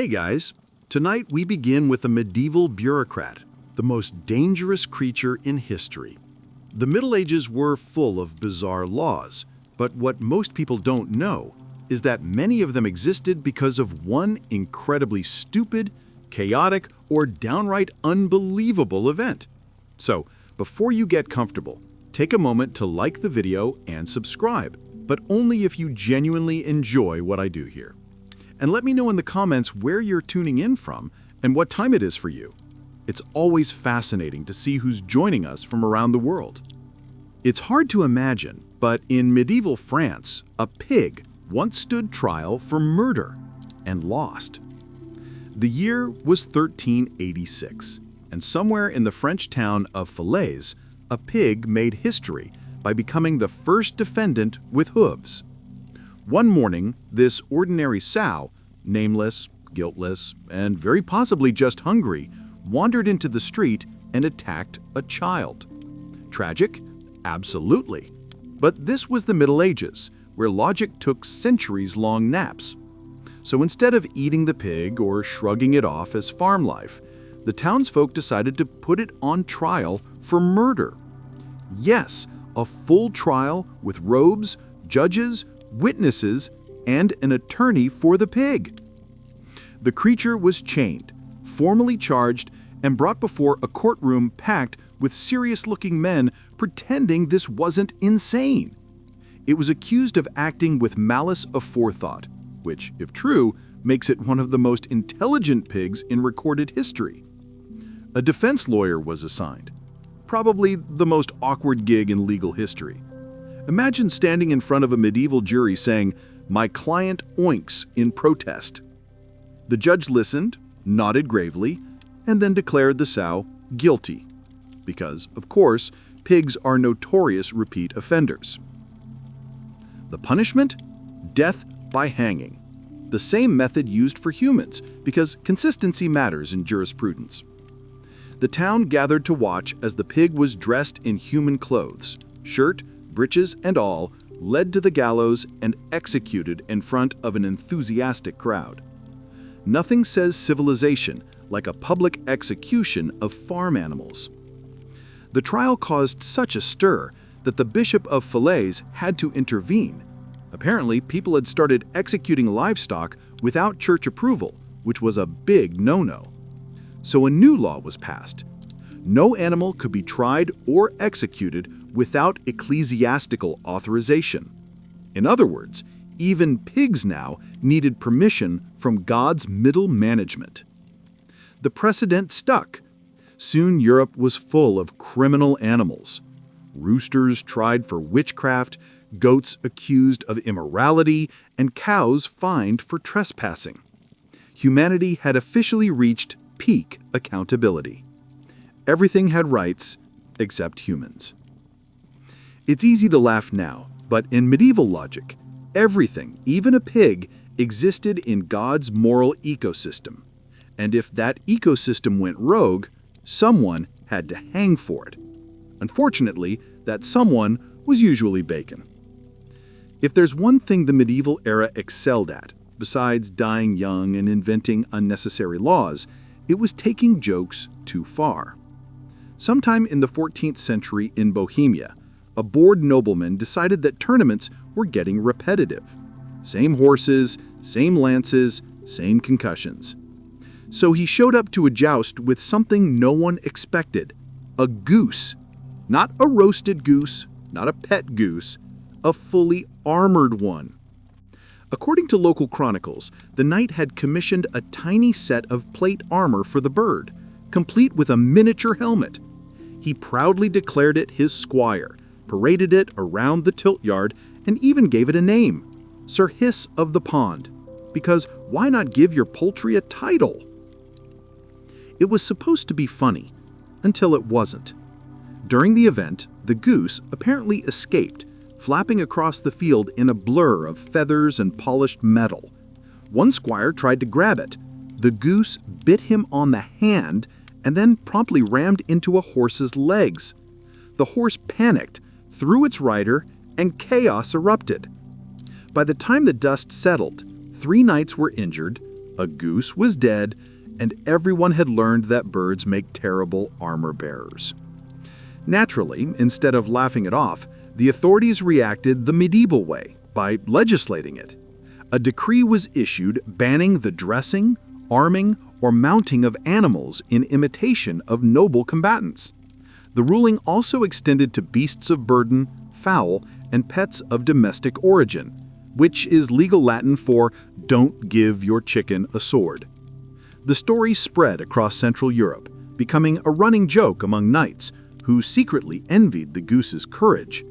Hey guys, tonight we begin with a medieval bureaucrat, the most dangerous creature in history. The Middle Ages were full of bizarre laws, but what most people don't know is that many of them existed because of one incredibly stupid, chaotic, or downright unbelievable event. So, before you get comfortable, take a moment to like the video and subscribe, but only if you genuinely enjoy what I do here. And let me know in the comments where you're tuning in from and what time it is for you. It's always fascinating to see who's joining us from around the world. It's hard to imagine, but in medieval France, a pig once stood trial for murder and lost. The year was 1386, and somewhere in the French town of Fireplace, a pig made history by becoming the first defendant with hooves. One morning, this ordinary sow, nameless, guiltless, and very possibly just hungry, wandered into the street and attacked a child. Tragic? Absolutely. But this was the Middle Ages, where logic took centuries-long naps. So instead of eating the pig or shrugging it off as farm life, the townsfolk decided to put it on trial for murder. Yes, a full trial with robes, judges, witnesses, and an attorney for the pig. The creature was chained, formally charged, and brought before a courtroom packed with serious-looking men pretending this wasn't insane. It was accused of acting with malice aforethought, which, if true, makes it one of the most intelligent pigs in recorded history. A defense lawyer was assigned, probably the most awkward gig in legal history. Imagine standing in front of a medieval jury saying, "My client oinks," in protest. The judge listened, nodded gravely, and then declared the sow guilty. Because, of course, pigs are notorious repeat offenders. The punishment? Death by hanging. The same method used for humans, because consistency matters in jurisprudence. The town gathered to watch as the pig was dressed in human clothes, shirt, breeches, and all, led to the gallows and executed in front of an enthusiastic crowd. Nothing says civilization like a public execution of farm animals. The trial caused such a stir that the Bishop of Fireplace had to intervene. Apparently, people had started executing livestock without church approval, which was a big no-no. So a new law was passed. No animal could be tried or executed without ecclesiastical authorization. In other words, even pigs now needed permission from God's middle management. The precedent stuck. Soon Europe was full of criminal animals. Roosters tried for witchcraft, goats accused of immorality, and cows fined for trespassing. Humanity had officially reached peak accountability. Everything had rights except humans. It's easy to laugh now, but in medieval logic, everything, even a pig, existed in God's moral ecosystem. And if that ecosystem went rogue, someone had to hang for it. Unfortunately, that someone was usually bacon. If there's one thing the medieval era excelled at, besides dying young and inventing unnecessary laws, it was taking jokes too far. Sometime in the 14th century in Bohemia, a bored nobleman decided that tournaments were getting repetitive. Same horses, same lances, same concussions. So he showed up to a joust with something no one expected: a goose. Not a roasted goose, not a pet goose, a fully armored one. According to local chronicles, the knight had commissioned a tiny set of plate armor for the bird, complete with a miniature helmet. He proudly declared it his squire, paraded it around the tilt yard, and even gave it a name, Sir Hiss of the Pond, because why not give your poultry a title? It was supposed to be funny, until it wasn't. During the event, the goose apparently escaped, flapping across the field in a blur of feathers and polished metal. One squire tried to grab it. The goose bit him on the hand and then promptly rammed into a horse's legs. The horse panicked, threw its rider, and chaos erupted. By the time the dust settled, 3 knights were injured, A goose was dead, and everyone had learned that birds make terrible armor bearers. Naturally, instead of laughing it off, the authorities reacted the medieval way, by legislating it. A decree was issued banning the dressing, arming, or mounting of animals in imitation of noble combatants. The ruling also extended to beasts of burden, fowl, and pets of domestic origin, which is legal Latin for "don't give your chicken a sword." The story spread across Central Europe, becoming a running joke among knights who secretly envied the goose's courage.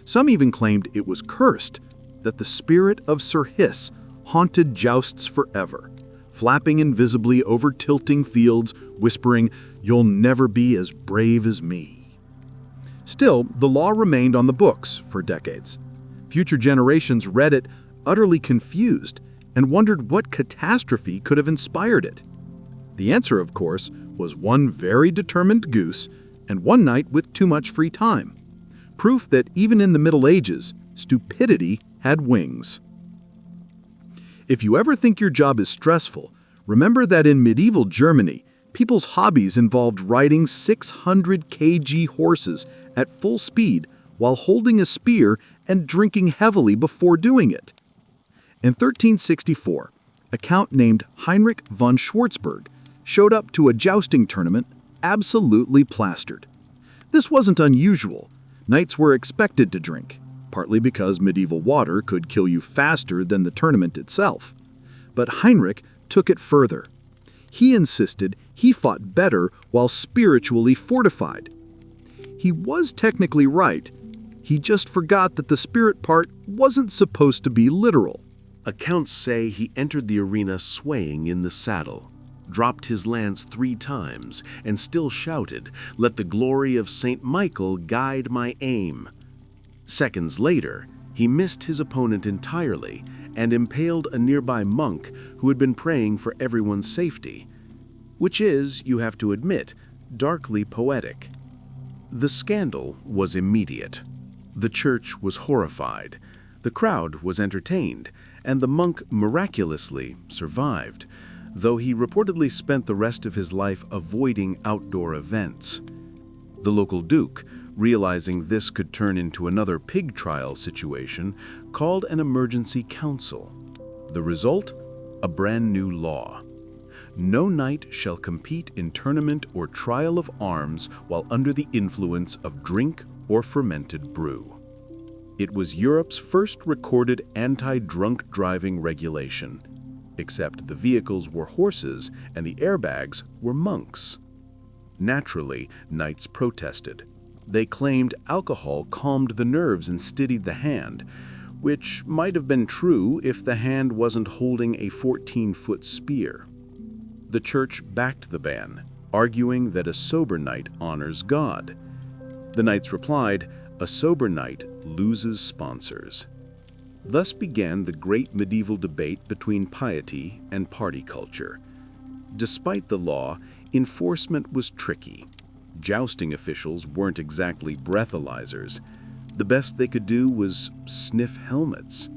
Some even claimed it was cursed, that the spirit of Sir Hiss haunted jousts forever, flapping invisibly over tilting fields, whispering, "You'll never be as brave as me." Still, the law remained on the books for decades. Future generations read it, utterly confused, and wondered what catastrophe could have inspired it. The answer, of course, was one very determined goose and one knight with too much free time. Proof that even in the Middle Ages, stupidity had wings. If you ever think your job is stressful, remember that in medieval Germany, people's hobbies involved riding 600 kg horses at full speed while holding a spear and drinking heavily before doing it. In 1364, a count named Heinrich von Schwarzburg showed up to a jousting tournament absolutely plastered. This wasn't unusual. Knights were expected to drink, partly because medieval water could kill you faster than the tournament itself. But Heinrich took it further. He insisted he fought better while spiritually fortified. He was technically right. He just forgot that the spirit part wasn't supposed to be literal. Accounts say he entered the arena swaying in the saddle, dropped his lance 3 times, and still shouted, "Let the glory of Saint Michael guide my aim." Seconds later, he missed his opponent entirely and impaled a nearby monk who had been praying for everyone's safety, which is, you have to admit, darkly poetic. The scandal was immediate. The church was horrified, the crowd was entertained, and the monk miraculously survived, though he reportedly spent the rest of his life avoiding outdoor events. The local duke, realizing this could turn into another pig trial situation, called an emergency council. The result? A brand new law. No knight shall compete in tournament or trial of arms while under the influence of drink or fermented brew. It was Europe's first recorded anti-drunk driving regulation, except the vehicles were horses and the airbags were monks. Naturally, knights protested. They claimed alcohol calmed the nerves and steadied the hand, which might have been true if the hand wasn't holding a 14-foot spear. The church backed the ban, arguing that a sober knight honors God. The knights replied, "A sober knight loses sponsors." Thus began the great medieval debate between piety and party culture. Despite the law, enforcement was tricky. Jousting officials weren't exactly breathalyzers. The best they could do was sniff helmets.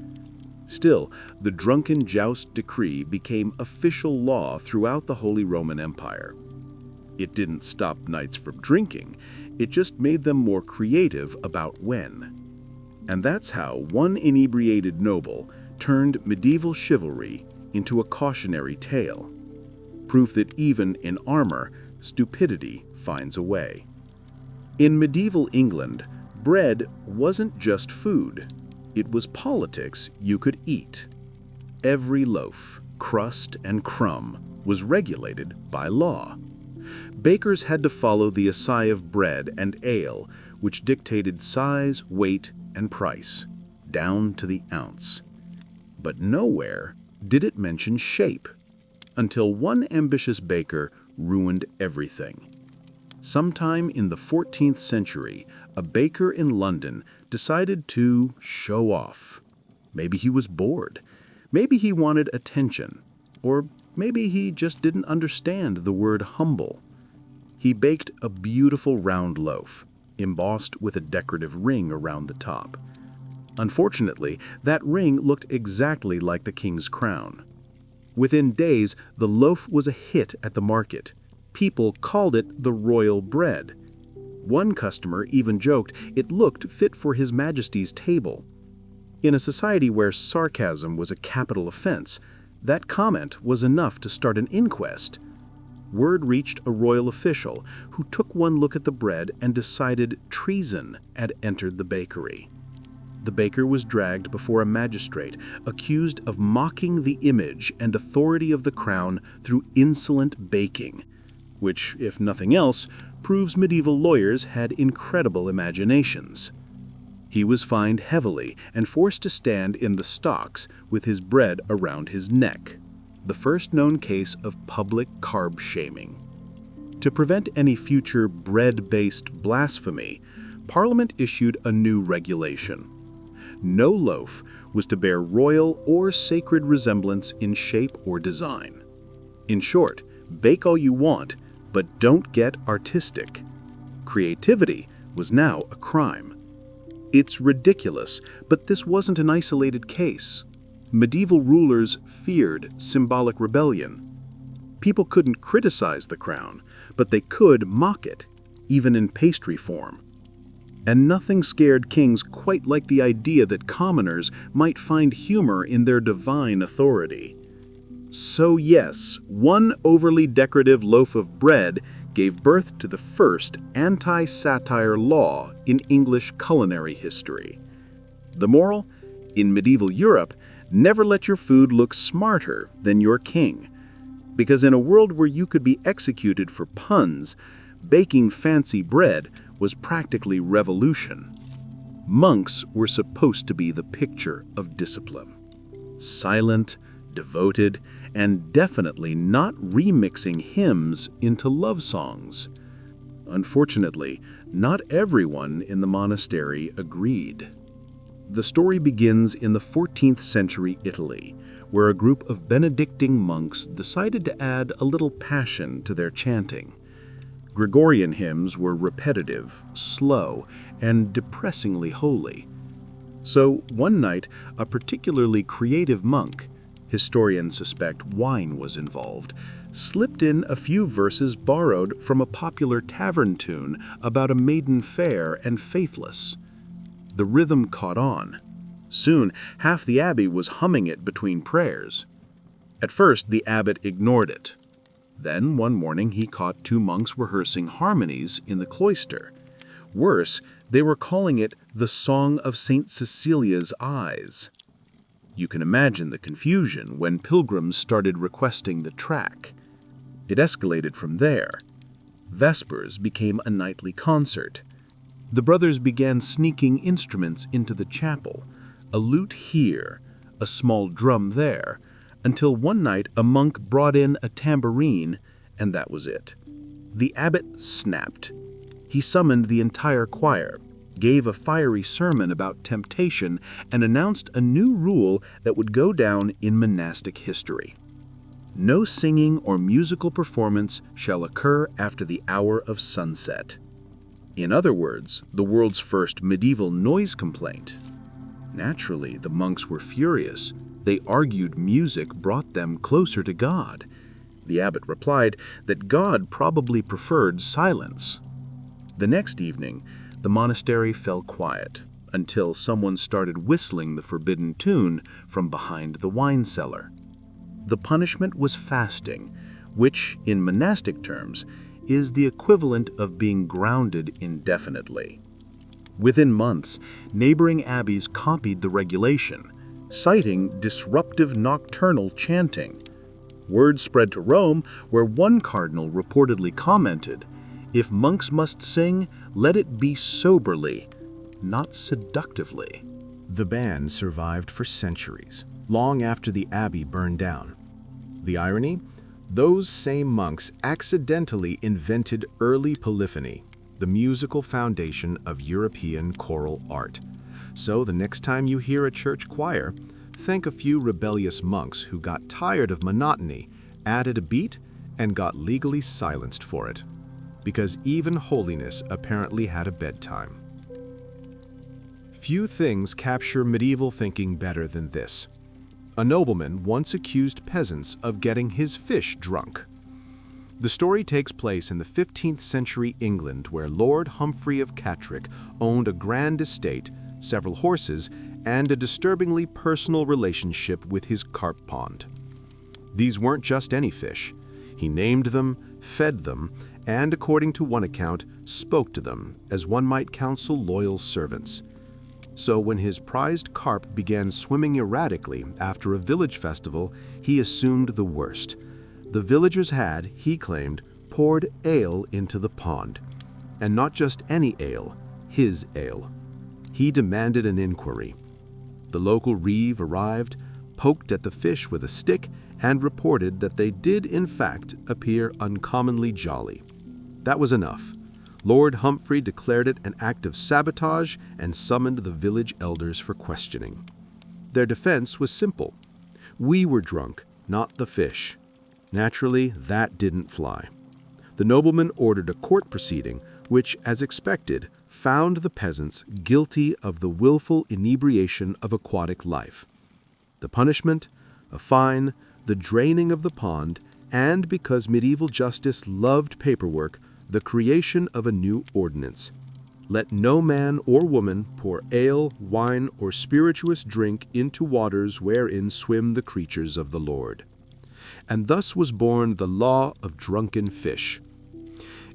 Still, the drunken joust decree became official law throughout the Holy Roman Empire. It didn't stop knights from drinking, it just made them more creative about when. And that's how one inebriated noble turned medieval chivalry into a cautionary tale. Proof that even in armor, stupidity finds a way. In medieval England, bread wasn't just food. It was politics you could eat. Every loaf, crust, and crumb was regulated by law. Bakers had to follow the assay of bread and ale, which dictated size, weight, and price, down to the ounce. But nowhere did it mention shape, until one ambitious baker ruined everything. Sometime in the 14th century, a baker in London decided to show off. Maybe he was bored. Maybe he wanted attention. Or maybe he just didn't understand the word humble. He baked a beautiful round loaf, embossed with a decorative ring around the top. Unfortunately, that ring looked exactly like the king's crown. Within days, the loaf was a hit at the market. People called it the royal bread. One customer even joked it looked fit for His Majesty's table. In a society where sarcasm was a capital offense, that comment was enough to start an inquest. Word reached a royal official who took one look at the bread and decided treason had entered the bakery. The baker was dragged before a magistrate, accused of mocking the image and authority of the crown through insolent baking, which, if nothing else, proves medieval lawyers had incredible imaginations. He was fined heavily and forced to stand in the stocks with his bread around his neck, the first known case of public carb shaming. To prevent any future bread-based blasphemy, Parliament issued a new regulation. No loaf was to bear royal or sacred resemblance in shape or design. In short, bake all you want, but don't get artistic. Creativity was now a crime. It's ridiculous, but this wasn't an isolated case. Medieval rulers feared symbolic rebellion. People couldn't criticize the crown, but they could mock it, even in pastry form. And nothing scared kings quite like the idea that commoners might find humor in their divine authority. So yes, one overly decorative loaf of bread gave birth to the first anti-satire law in English culinary history. The moral? In medieval Europe, never let your food look smarter than your king. Because in a world where you could be executed for puns, baking fancy bread was practically revolution. Monks were supposed to be the picture of discipline. Silent, devoted, and definitely not remixing hymns into love songs. Unfortunately, not everyone in the monastery agreed. The story begins in the 14th century Italy, where a group of Benedictine monks decided to add a little passion to their chanting. Gregorian hymns were repetitive, slow, and depressingly holy. So one night, a particularly creative monk, historians suspect wine was involved, slipped in a few verses borrowed from a popular tavern tune about a maiden fair and faithless. The rhythm caught on. Soon, half the abbey was humming it between prayers. At first, the abbot ignored it. Then, one morning, he caught two monks rehearsing harmonies in the cloister. Worse, they were calling it the Song of St. Cecilia's Eyes. You can imagine the confusion when pilgrims started requesting the track. It escalated from there. Vespers became a nightly concert. The brothers began sneaking instruments into the chapel, a lute here, a small drum there, until one night a monk brought in a tambourine, and that was it. The abbot snapped. He summoned the entire choir, gave a fiery sermon about temptation, and announced a new rule that would go down in monastic history. No singing or musical performance shall occur after the hour of sunset. In other words, the world's first medieval noise complaint. Naturally, the monks were furious. They argued music brought them closer to God. The abbot replied that God probably preferred silence. The next evening, the monastery fell quiet until someone started whistling the forbidden tune from behind the wine cellar. The punishment was fasting, which, in monastic terms, is the equivalent of being grounded indefinitely. Within months, neighboring abbeys copied the regulation, citing disruptive nocturnal chanting. Word spread to Rome, where one cardinal reportedly commented, "If monks must sing, let it be soberly, not seductively." The ban survived for centuries, long after the abbey burned down. The irony? Those same monks accidentally invented early polyphony, the musical foundation of European choral art. So the next time you hear a church choir, think a few rebellious monks who got tired of monotony, added a beat, and got legally silenced for it. Because even holiness apparently had a bedtime. Few things capture medieval thinking better than this. A nobleman once accused peasants of getting his fish drunk. The story takes place in the 15th century England, where Lord Humphrey of Catterick owned a grand estate, several horses, and a disturbingly personal relationship with his carp pond. These weren't just any fish. He named them, fed them, and according to one account, spoke to them, as one might counsel loyal servants. So when his prized carp began swimming erratically after a village festival, he assumed the worst. The villagers had, he claimed, poured ale into the pond. And not just any ale, his ale. He demanded an inquiry. The local reeve arrived, poked at the fish with a stick, and reported that they did in fact appear uncommonly jolly. That was enough. Lord Humphrey declared it an act of sabotage and summoned the village elders for questioning. Their defense was simple. We were drunk, not the fish. Naturally, that didn't fly. The nobleman ordered a court proceeding, which, as expected, found the peasants guilty of the willful inebriation of aquatic life. The punishment? A fine, the draining of the pond, and, because medieval justice loved paperwork, the creation of a new ordinance. Let no man or woman pour ale, wine, or spirituous drink into waters wherein swim the creatures of the Lord. And thus was born the law of drunken fish.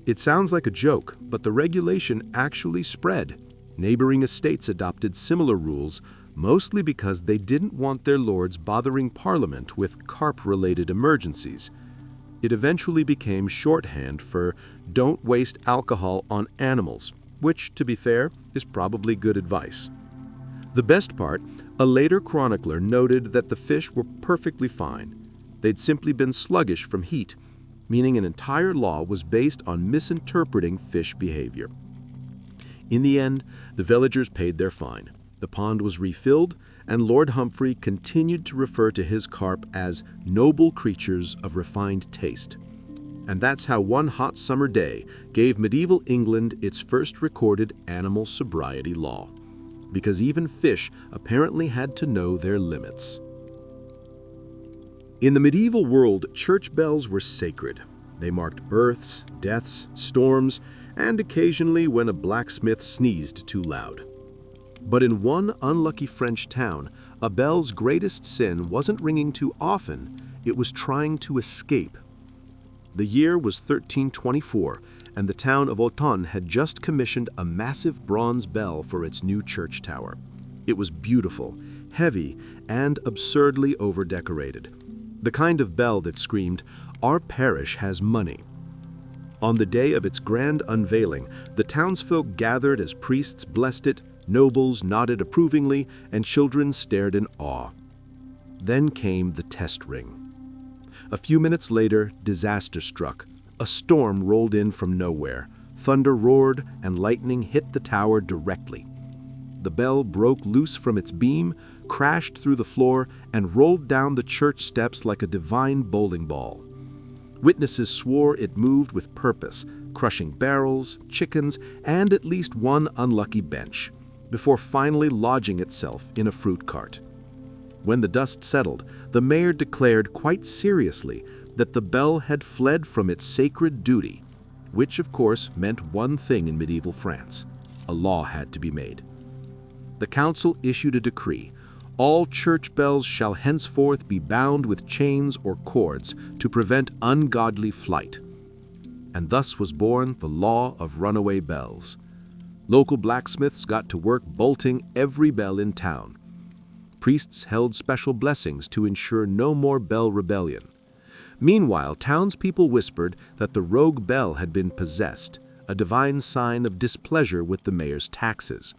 It sounds like a joke, but the regulation actually spread. Neighboring estates adopted similar rules, mostly because they didn't want their lords bothering Parliament with carp-related emergencies. It eventually became shorthand for "don't waste alcohol on animals," which, to be fair, is probably good advice. The best part, a later chronicler noted that the fish were perfectly fine. They'd simply been sluggish from heat, meaning an entire law was based on misinterpreting fish behavior. In the end, the villagers paid their fine. The pond was refilled, and Lord Humphrey continued to refer to his carp as noble creatures of refined taste. And that's how one hot summer day gave medieval England its first recorded animal sobriety law. Because even fish apparently had to know their limits. In the medieval world, church bells were sacred. They marked births, deaths, storms, and occasionally when a blacksmith sneezed too loud. But in one unlucky French town, a bell's greatest sin wasn't ringing too often, it was trying to escape. The year was 1324, and the town of Autun had just commissioned a massive bronze bell for its new church tower. It was beautiful, heavy, and absurdly over-decorated. The kind of bell that screamed, "Our parish has money." On the day of its grand unveiling, the townsfolk gathered as priests blessed it, nobles nodded approvingly, and children stared in awe. Then came the test ring. A few minutes later, disaster struck. A storm rolled in from nowhere. Thunder roared, and lightning hit the tower directly. The bell broke loose from its beam, crashed through the floor, and rolled down the church steps like a divine bowling ball. Witnesses swore it moved with purpose, crushing barrels, chickens, and at least one unlucky bench, before finally lodging itself in a fruit cart. When the dust settled, the mayor declared quite seriously that the bell had fled from its sacred duty, which of course meant one thing in medieval France: a law had to be made. The council issued a decree: all church bells shall henceforth be bound with chains or cords to prevent ungodly flight. And thus was born the law of runaway bells. Local blacksmiths got to work bolting every bell in town. Priests held special blessings to ensure no more bell rebellion. Meanwhile, townspeople whispered that the rogue bell had been possessed, a divine sign of displeasure with the mayor's taxes.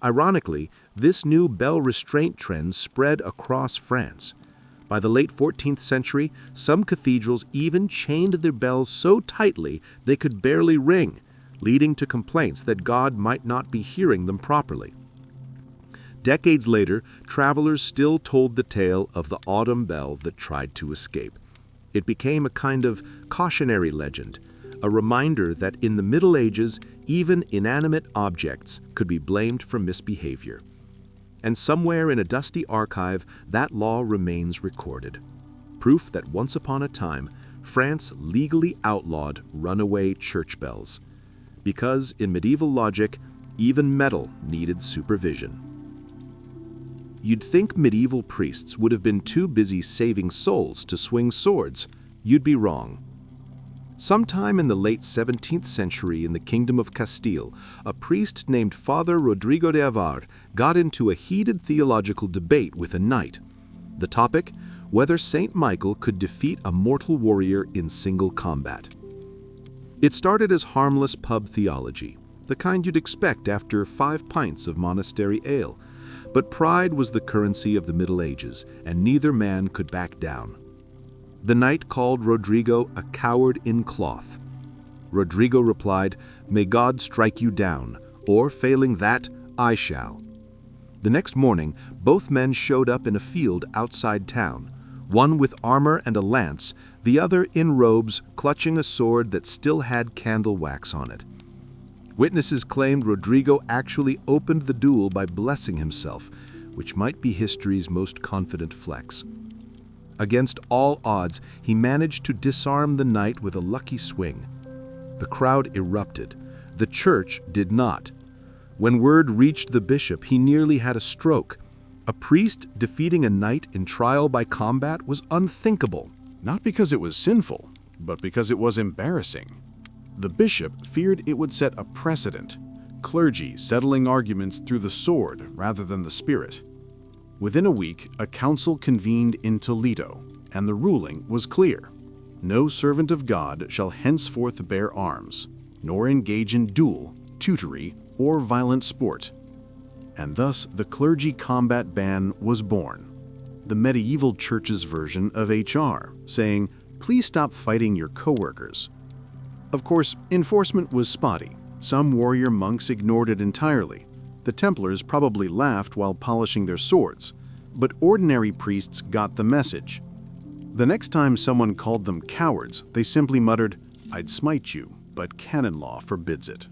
Ironically, this new bell restraint trend spread across France. By the late 14th century, some cathedrals even chained their bells so tightly they could barely ring, leading to complaints that God might not be hearing them properly. Decades later, travelers still told the tale of the autumn bell that tried to escape. It became a kind of cautionary legend, a reminder that in the Middle Ages, even inanimate objects could be blamed for misbehavior. And somewhere in a dusty archive, that law remains recorded. Proof that once upon a time, France legally outlawed runaway church bells. Because, in medieval logic, even metal needed supervision. You'd think medieval priests would have been too busy saving souls to swing swords. You'd be wrong. Sometime in the late 17th century in the Kingdom of Castile, a priest named Father Rodrigo de Avar got into a heated theological debate with a knight. The topic? Whether Saint Michael could defeat a mortal warrior in single combat. It started as harmless pub theology, the kind you'd expect after 5 pints of monastery ale. But pride was the currency of the Middle Ages, and neither man could back down. The knight called Rodrigo a coward in cloth. Rodrigo replied, "May God strike you down, or failing that, I shall." The next morning, both men showed up in a field outside town, one with armor and a lance, the other in robes, clutching a sword that still had candle wax on it. Witnesses claimed Rodrigo actually opened the duel by blessing himself, which might be history's most confident flex. Against all odds, he managed to disarm the knight with a lucky swing. The crowd erupted. The church did not. When word reached the bishop, he nearly had a stroke. A priest defeating a knight in trial by combat was unthinkable. Not because it was sinful, but because it was embarrassing. The bishop feared it would set a precedent, clergy settling arguments through the sword rather than the spirit. Within a week, a council convened in Toledo, and the ruling was clear. No servant of God shall henceforth bear arms, nor engage in duel, tutory, or violent sport. And thus the clergy combat ban was born. The medieval church's version of HR, saying, "Please stop fighting your coworkers." Of course, enforcement was spotty. Some warrior monks ignored it entirely. The Templars probably laughed while polishing their swords, but ordinary priests got the message. The next time someone called them cowards, they simply muttered, "I'd smite you, but canon law forbids it."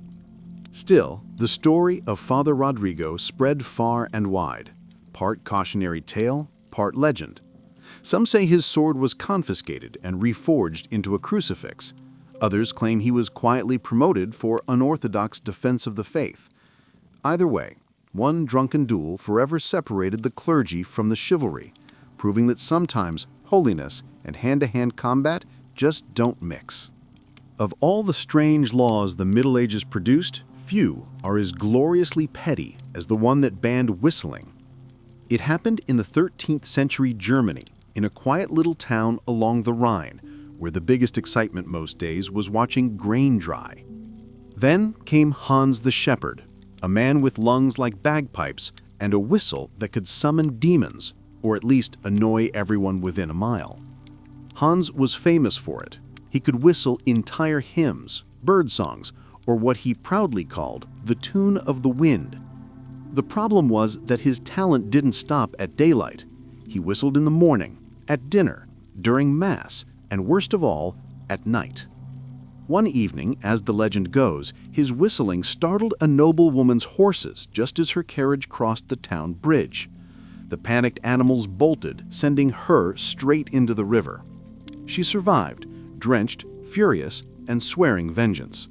Still, the story of Father Rodrigo spread far and wide, part cautionary tale, part legend. Some say his sword was confiscated and reforged into a crucifix. Others claim he was quietly promoted for unorthodox defense of the faith. Either way, one drunken duel forever separated the clergy from the chivalry, proving that sometimes holiness and hand-to-hand combat just don't mix. Of all the strange laws the Middle Ages produced, few are as gloriously petty as the one that banned whistling. It happened in the 13th century Germany, in a quiet little town along the Rhine, where the biggest excitement most days was watching grain dry. Then came Hans the Shepherd, a man with lungs like bagpipes and a whistle that could summon demons, or at least annoy everyone within a mile. Hans was famous for it. He could whistle entire hymns, bird songs, or what he proudly called the tune of the wind. The problem was that his talent didn't stop at daylight. He whistled in the morning, at dinner, during Mass, and worst of all, at night. One evening, as the legend goes, his whistling startled a noblewoman's horses just as her carriage crossed the town bridge. The panicked animals bolted, sending her straight into the river. She survived, drenched, furious, and swearing vengeance.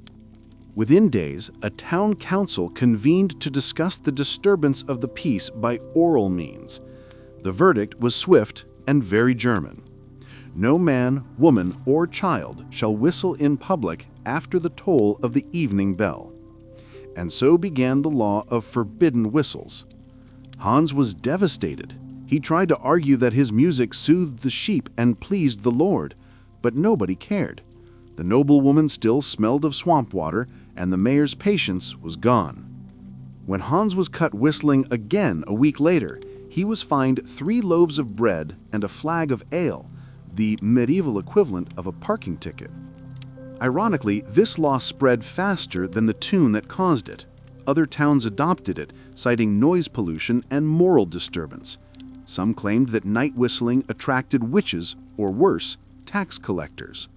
Within days, a town council convened to discuss the disturbance of the peace by oral means. The verdict was swift and very German. No man, woman, or child shall whistle in public after the toll of the evening bell. And so began the law of forbidden whistles. Hans was devastated. He tried to argue that his music soothed the sheep and pleased the Lord, but nobody cared. The noblewoman still smelled of swamp water, and the mayor's patience was gone. When Hans was caught whistling again a week later, he was fined 3 loaves of bread and a flag of ale, the medieval equivalent of a parking ticket. Ironically, this law spread faster than the tune that caused it. Other towns adopted it, citing noise pollution and moral disturbance. Some claimed that night whistling attracted witches, or worse, tax collectors.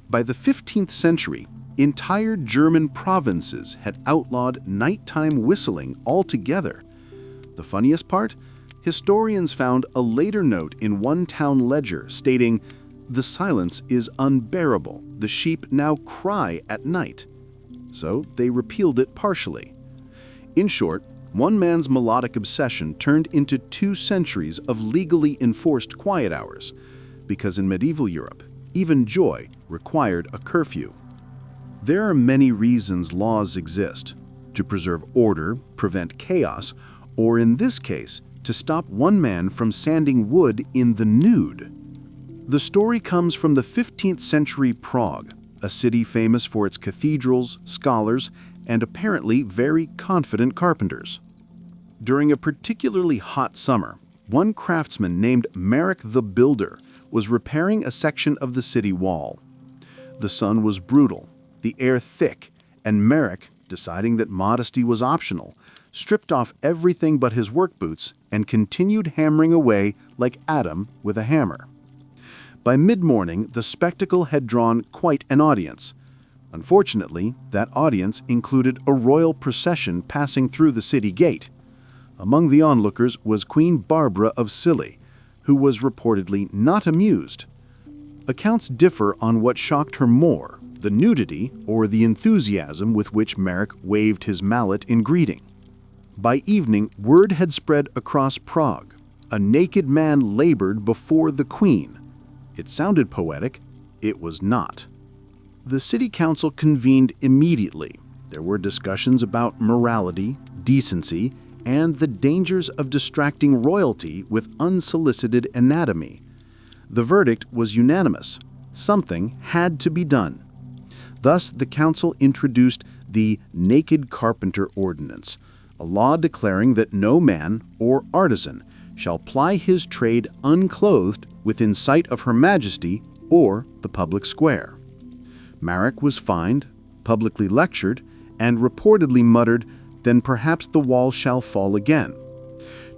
By the 15th century, entire German provinces had outlawed nighttime whistling altogether. The funniest part? Historians found a later note in one town ledger stating, "The silence is unbearable. The sheep now cry at night." So they repealed it partially. In short, one man's melodic obsession turned into 2 centuries of legally enforced quiet hours, because in medieval Europe, even joy required a curfew. There are many reasons laws exist: to preserve order, prevent chaos, or in this case, to stop one man from sanding wood in the nude. The story comes from the 15th century Prague, a city famous for its cathedrals, scholars, and apparently very confident carpenters. During a particularly hot summer, one craftsman named Marek the Builder was repairing a section of the city wall. The sun was brutal, the air thick, and Marek, deciding that modesty was optional, stripped off everything but his work boots and continued hammering away like Adam with a hammer. By mid-morning, the spectacle had drawn quite an audience. Unfortunately, that audience included a royal procession passing through the city gate. Among the onlookers was Queen Barbara of Scilly, who was reportedly not amused. Accounts differ on what shocked her more, the nudity or the enthusiasm with which Marek waved his mallet in greeting. By evening, word had spread across Prague. A naked man labored before the queen. It sounded poetic. It was not. The city council convened immediately. There were discussions about morality, decency, and the dangers of distracting royalty with unsolicited anatomy. The verdict was unanimous. Something had to be done. Thus, the council introduced the Naked Carpenter Ordinance, a law declaring that no man or artisan shall ply his trade unclothed within sight of Her Majesty or the public square. Marek was fined, publicly lectured, and reportedly muttered, "Then perhaps the wall shall fall again."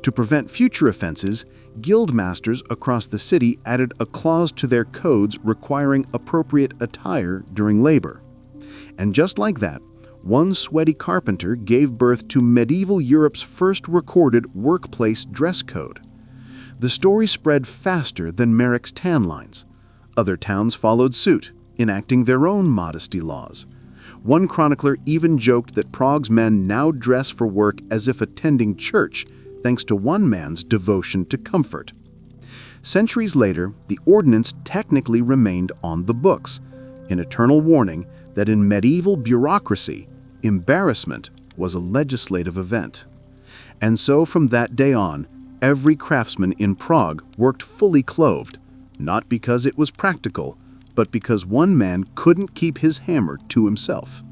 To prevent future offenses, guild masters across the city added a clause to their codes requiring appropriate attire during labor. And just like that, one sweaty carpenter gave birth to medieval Europe's first recorded workplace dress code. The story spread faster than Marek's tan lines. Other towns followed suit, enacting their own modesty laws. One chronicler even joked that Prague's men now dress for work as if attending church, thanks to one man's devotion to comfort. Centuries later, the ordinance technically remained on the books, an eternal warning that in medieval bureaucracy, embarrassment was a legislative event. And so from that day on, every craftsman in Prague worked fully clothed, not because it was practical, but because one man couldn't keep his hammer to himself.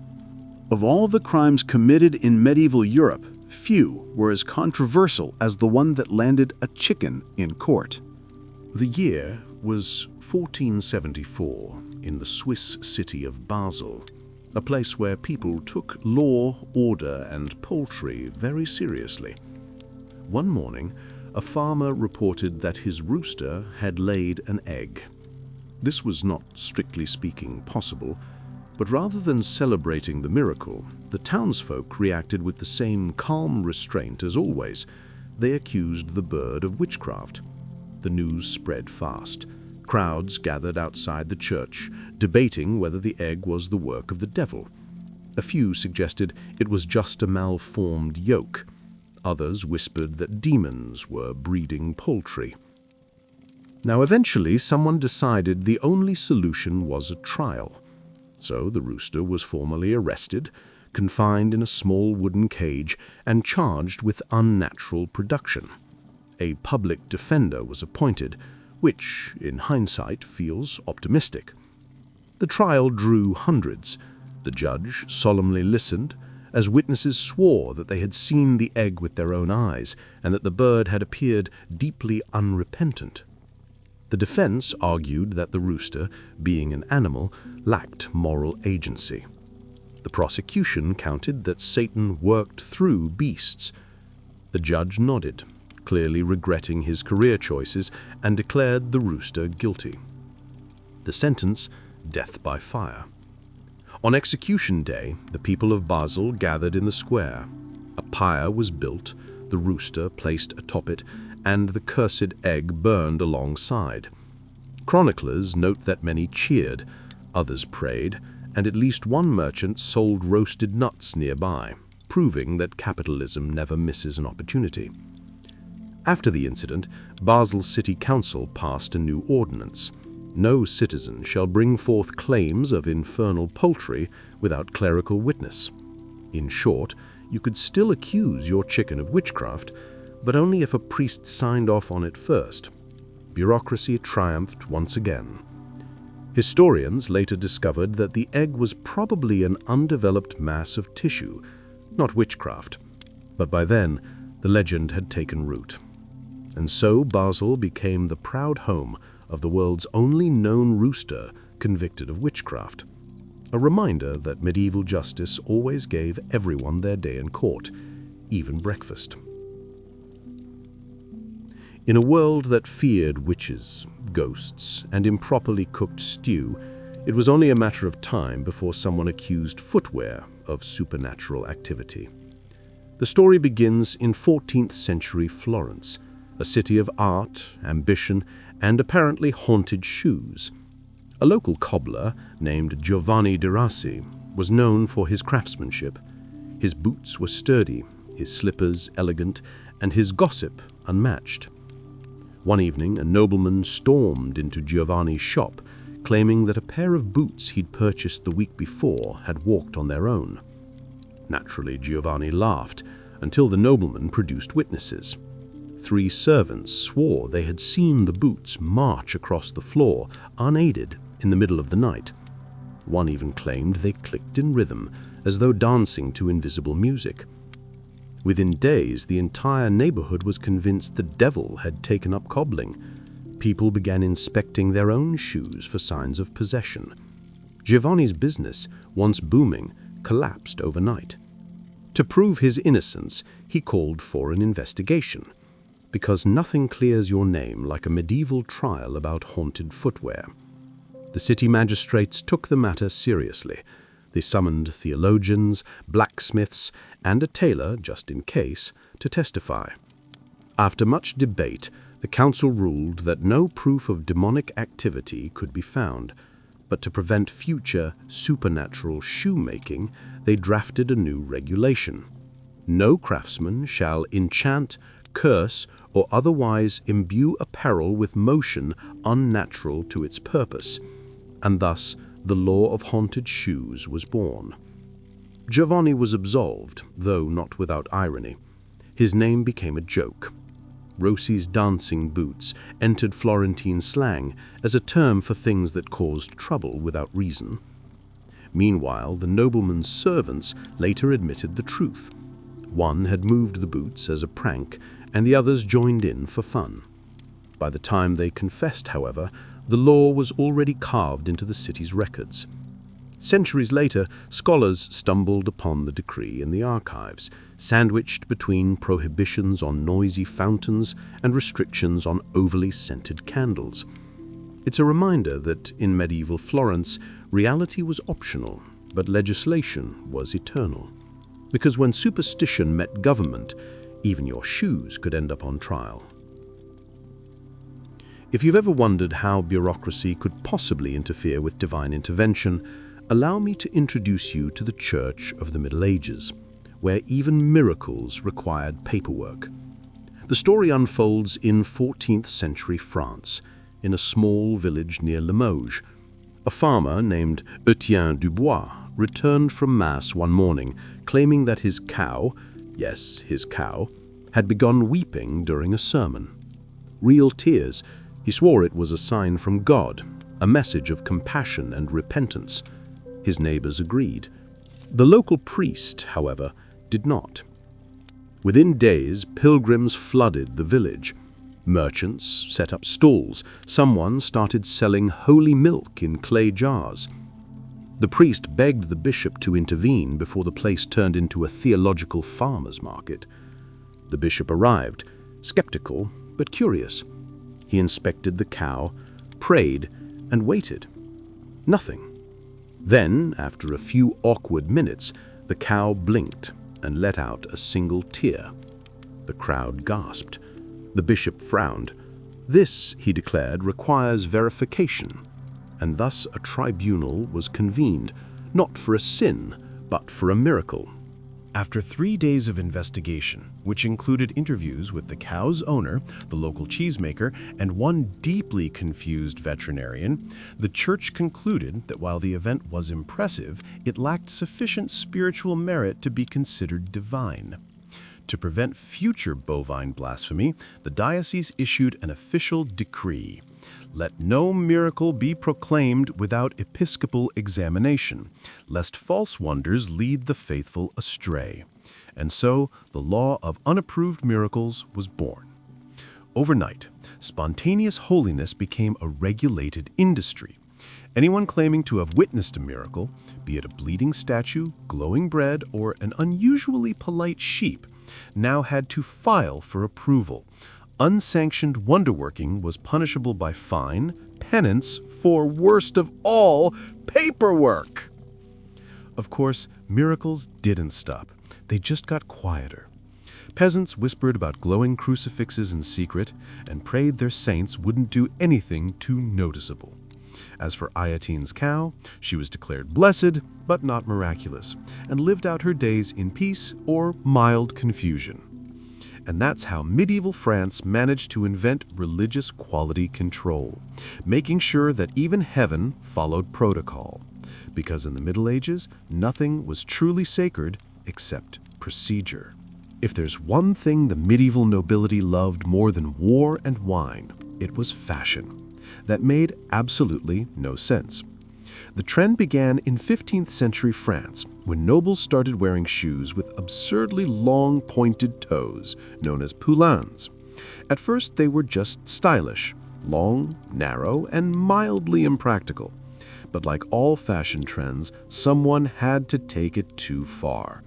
Of all the crimes committed in medieval Europe, few were as controversial as the one that landed a chicken in court. The year was 1474 in the Swiss city of Basel, a place where people took law, order, and poultry very seriously. One morning, a farmer reported that his rooster had laid an egg. This was not strictly speaking possible, but rather than celebrating the miracle, the townsfolk reacted with the same calm restraint as always. They accused the bird of witchcraft. The news spread fast. Crowds gathered outside the church, debating whether the egg was the work of the devil. A few suggested it was just a malformed yolk. Others whispered that demons were breeding poultry. Now eventually someone decided the only solution was a trial. So the rooster was formally arrested, confined in a small wooden cage, and charged with unnatural production. A public defender was appointed, which, in hindsight, feels optimistic. The trial drew hundreds. The judge solemnly listened, as witnesses swore that they had seen the egg with their own eyes, and that the bird had appeared deeply unrepentant. The defense argued that the rooster, being an animal, lacked moral agency. The prosecution counted that Satan worked through beasts. The judge nodded, clearly regretting his career choices, and declared the rooster guilty. The sentence, death by fire. On execution day, the people of Basel gathered in the square. A pyre was built, the rooster placed atop it, and the cursed egg burned alongside. Chroniclers note that many cheered, others prayed, and at least one merchant sold roasted nuts nearby, proving that capitalism never misses an opportunity. After the incident, Basel's city council passed a new ordinance. No citizen shall bring forth claims of infernal poultry without clerical witness. In short, you could still accuse your chicken of witchcraft, but only if a priest signed off on it first. Bureaucracy triumphed once again. Historians later discovered that the egg was probably an undeveloped mass of tissue, not witchcraft. But by then, the legend had taken root. And so Basel became the proud home of the world's only known rooster convicted of witchcraft. A reminder that medieval justice always gave everyone their day in court, even breakfast. In a world that feared witches, ghosts, and improperly cooked stew, it was only a matter of time before someone accused footwear of supernatural activity. The story begins in 14th century Florence, a city of art, ambition, and apparently haunted shoes. A local cobbler named Giovanni de Rassi was known for his craftsmanship. His boots were sturdy, his slippers elegant, and his gossip unmatched. One evening, a nobleman stormed into Giovanni's shop, claiming that a pair of boots he'd purchased the week before had walked on their own. Naturally, Giovanni laughed, until the nobleman produced witnesses. 3 servants swore they had seen the boots march across the floor, unaided, in the middle of the night. One even claimed they clicked in rhythm, as though dancing to invisible music. Within days, the entire neighborhood was convinced the devil had taken up cobbling. People began inspecting their own shoes for signs of possession. Giovanni's business, once booming, collapsed overnight. To prove his innocence, he called for an investigation, because nothing clears your name like a medieval trial about haunted footwear. The city magistrates took the matter seriously. They summoned theologians, blacksmiths, and a tailor, just in case, to testify. After much debate, the council ruled that no proof of demonic activity could be found, but to prevent future supernatural shoemaking, they drafted a new regulation. No craftsman shall enchant, curse, or otherwise imbue apparel with motion unnatural to its purpose, and thus the law of haunted shoes was born. Giovanni was absolved, though not without irony. His name became a joke. Rossi's dancing boots entered Florentine slang as a term for things that caused trouble without reason. Meanwhile, the nobleman's servants later admitted the truth. One had moved the boots as a prank, and the others joined in for fun. By the time they confessed, however, the law was already carved into the city's records. Centuries later, scholars stumbled upon the decree in the archives, sandwiched between prohibitions on noisy fountains and restrictions on overly scented candles. It's a reminder that in medieval Florence, reality was optional, but legislation was eternal. Because when superstition met government, even your shoes could end up on trial. If you've ever wondered how bureaucracy could possibly interfere with divine intervention, allow me to introduce you to the Church of the Middle Ages, where even miracles required paperwork. The story unfolds in 14th century France, in a small village near Limoges. A farmer named Etienne Dubois returned from Mass one morning, claiming that his cow, yes, his cow, had begun weeping during a sermon. Real tears. He swore it was a sign from God, a message of compassion and repentance. His neighbors agreed. The local priest, however, did not. Within days, pilgrims flooded the village. Merchants set up stalls. Someone started selling holy milk in clay jars. The priest begged the bishop to intervene before the place turned into a theological farmer's market. The bishop arrived, skeptical but curious. He inspected the cow, prayed, and waited. Nothing. Then, after a few awkward minutes, the cow blinked and let out a single tear. The crowd gasped. The bishop frowned. This, he declared, requires verification. And thus a tribunal was convened, not for a sin, but for a miracle. After 3 days of investigation, which included interviews with the cow's owner, the local cheesemaker, and one deeply confused veterinarian, the church concluded that while the event was impressive, it lacked sufficient spiritual merit to be considered divine. To prevent future bovine blasphemy, the diocese issued an official decree. Let no miracle be proclaimed without episcopal examination, lest false wonders lead the faithful astray. And so the law of unapproved miracles was born. Overnight, spontaneous holiness became a regulated industry. Anyone claiming to have witnessed a miracle, be it a bleeding statue, glowing bread, or an unusually polite sheep, now had to file for approval. Unsanctioned wonderworking was punishable by fine, penance, for worst of all, paperwork. Of course, miracles didn't stop. They just got quieter. Peasants whispered about glowing crucifixes in secret and prayed their saints wouldn't do anything too noticeable. As for Iatine's cow, she was declared blessed, but not miraculous, and lived out her days in peace or mild confusion. And that's how medieval France managed to invent religious quality control, making sure that even heaven followed protocol. Because in the Middle Ages, nothing was truly sacred except procedure. If there's one thing the medieval nobility loved more than war and wine, it was fashion. That made absolutely no sense. The trend began in 15th century France, when nobles started wearing shoes with absurdly long pointed toes, known as poulains. At first they were just stylish, long, narrow, and mildly impractical. But like all fashion trends, someone had to take it too far.